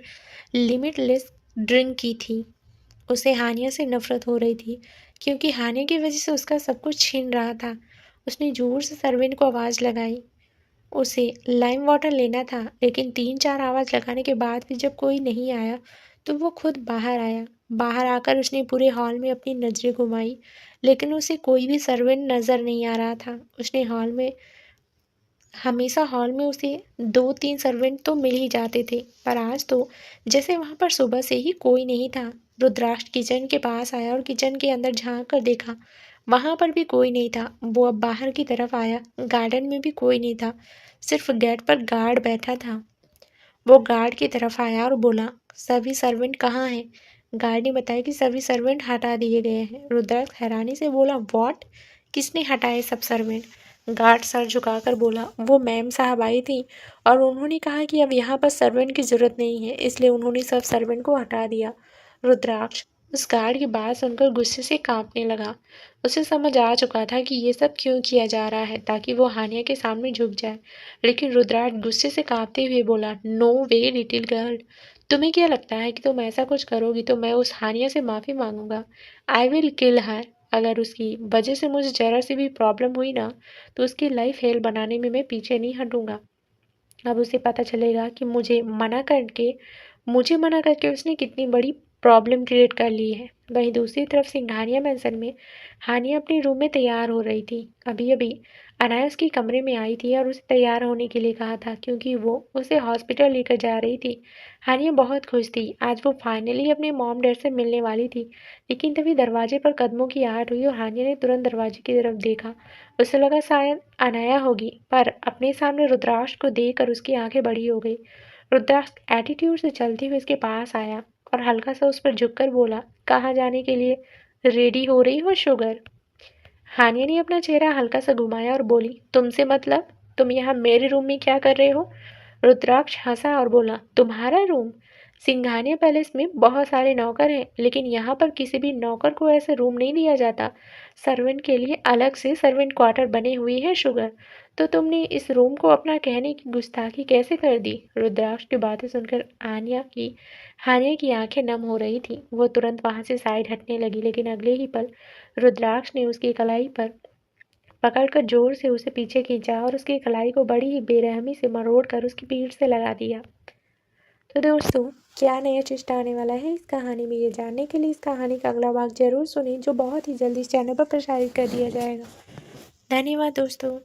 लिमिटलेस ड्रिंक की थी। उसे हानिया से नफरत हो रही थी क्योंकि हानिया की वजह से उसका सब कुछ छीन रहा था। उसने जोर से सर्वेंट को आवाज़ लगाई। उसे लाइम वाटर लेना था लेकिन 3-4 आवाज़ लगाने के बाद भी जब कोई नहीं आया तो वो खुद बाहर आया। बाहर आकर उसने पूरे हॉल में अपनी नज़रें घुमाई लेकिन उसे कोई भी सर्वेंट नज़र नहीं आ रहा था। उसने हमेशा हॉल में उसे 2-3 सर्वेंट तो मिल ही जाते थे पर आज तो जैसे वहाँ पर सुबह से ही कोई नहीं था। रुद्राक्ष किचन के पास आया और किचन के अंदर झांक कर देखा, वहाँ पर भी कोई नहीं था। वो अब बाहर की तरफ आया। गार्डन में भी कोई नहीं था, सिर्फ गेट पर गार्ड बैठा था। वो गार्ड की तरफ आया और बोला, सभी सर्वेंट कहाँ हैं? गार्ड ने बताया कि सभी सर्वेंट हटा दिए गए हैं। रुद्राक्ष हैरानी से बोला, व्हाट? किसने हटाए सब सर्वेंट? गार्ड सर झुकाकर बोला, वो मैम साहब आई थी और उन्होंने कहा कि अब यहाँ पर सर्वेंट की ज़रूरत नहीं है, इसलिए उन्होंने सब सर्वेंट को हटा दिया। रुद्राक्ष उस गार्ड की बात सुनकर गुस्से से कांपने लगा। उसे समझ आ चुका था कि ये सब क्यों किया जा रहा है, ताकि वो हानिया के सामने झुक जाए। लेकिन रुद्राक्ष गुस्से से कांपते हुए बोला, नो वे लिटिल गर्ल, तुम्हें क्या लगता है कि तुम ऐसा कुछ करोगी तो मैं उस हानिया से माफी मांगूंगा? आई विल किल हर। अगर उसकी वजह से मुझे जरा सी भी प्रॉब्लम हुई ना, तो उसकी लाइफ हेल बनाने में मैं पीछे नहीं हटूंगा। अब उसे पता चलेगा कि मुझे मना करके उसने कितनी बड़ी प्रॉब्लम क्रिएट कर ली है। वहीं दूसरी तरफ सिंघानिया मैंसन में हानिया अपने रूम में तैयार हो रही थी। अभी अभी अनाया उसके कमरे में आई थी और उसे तैयार होने के लिए कहा था, क्योंकि वो उसे हॉस्पिटल लेकर जा रही थी। हानिया बहुत खुश थी, आज वो फाइनली अपने मॉम डैड से मिलने वाली थी। लेकिन तभी दरवाजे पर कदमों की आहट हुई और हानिया ने तुरंत दरवाजे की तरफ देखा। उसे लगा शायद अनाया होगी, पर अपने सामने रुद्राक्ष को देखकर उसकी आंखें बड़ी हो गई। रुद्राक्ष एटीट्यूड से चलते हुए उसके पास आया और हल्का सा उस पर झुककर बोला, कहाँ जाने के लिए रेडी हो रही हो शुगर? हानिया ने अपना चेहरा हल्का सा घुमाया और बोली, तुमसे मतलब? तुम यहाँ मेरे रूम में क्या कर रहे हो? रुद्राक्ष हंसा और बोला, तुम्हारा रूम? सिंघानिया पैलेस में बहुत सारे नौकर हैं, लेकिन यहाँ पर किसी भी नौकर को ऐसे रूम नहीं दिया जाता। सर्वेंट के लिए अलग से सर्वेंट क्वार्टर बने हुए हैं शुगर। तो तुमने इस रूम को अपना कहने की गुस्ताखी कैसे कर दी? रुद्राक्ष की बातें सुनकर हानिया की आंखें नम हो रही थी। वो तुरंत वहां से साइड हटने लगी, लेकिन अगले ही पल रुद्राक्ष ने उसकी कलाई पर पकड़कर जोर से उसे पीछे खींचा और उसकी कलाई को बड़ी ही बेरहमी से मरोड़कर उसकी पीठ से लगा दिया। तो दोस्तों, क्या नया ट्विस्ट आने वाला है इस कहानी में, ये जानने के लिए इस कहानी का अगला भाग जरूर सुनिए, जो बहुत ही जल्दी इस चैनल पर प्रसारित कर दिया जाएगा। धन्यवाद दोस्तों।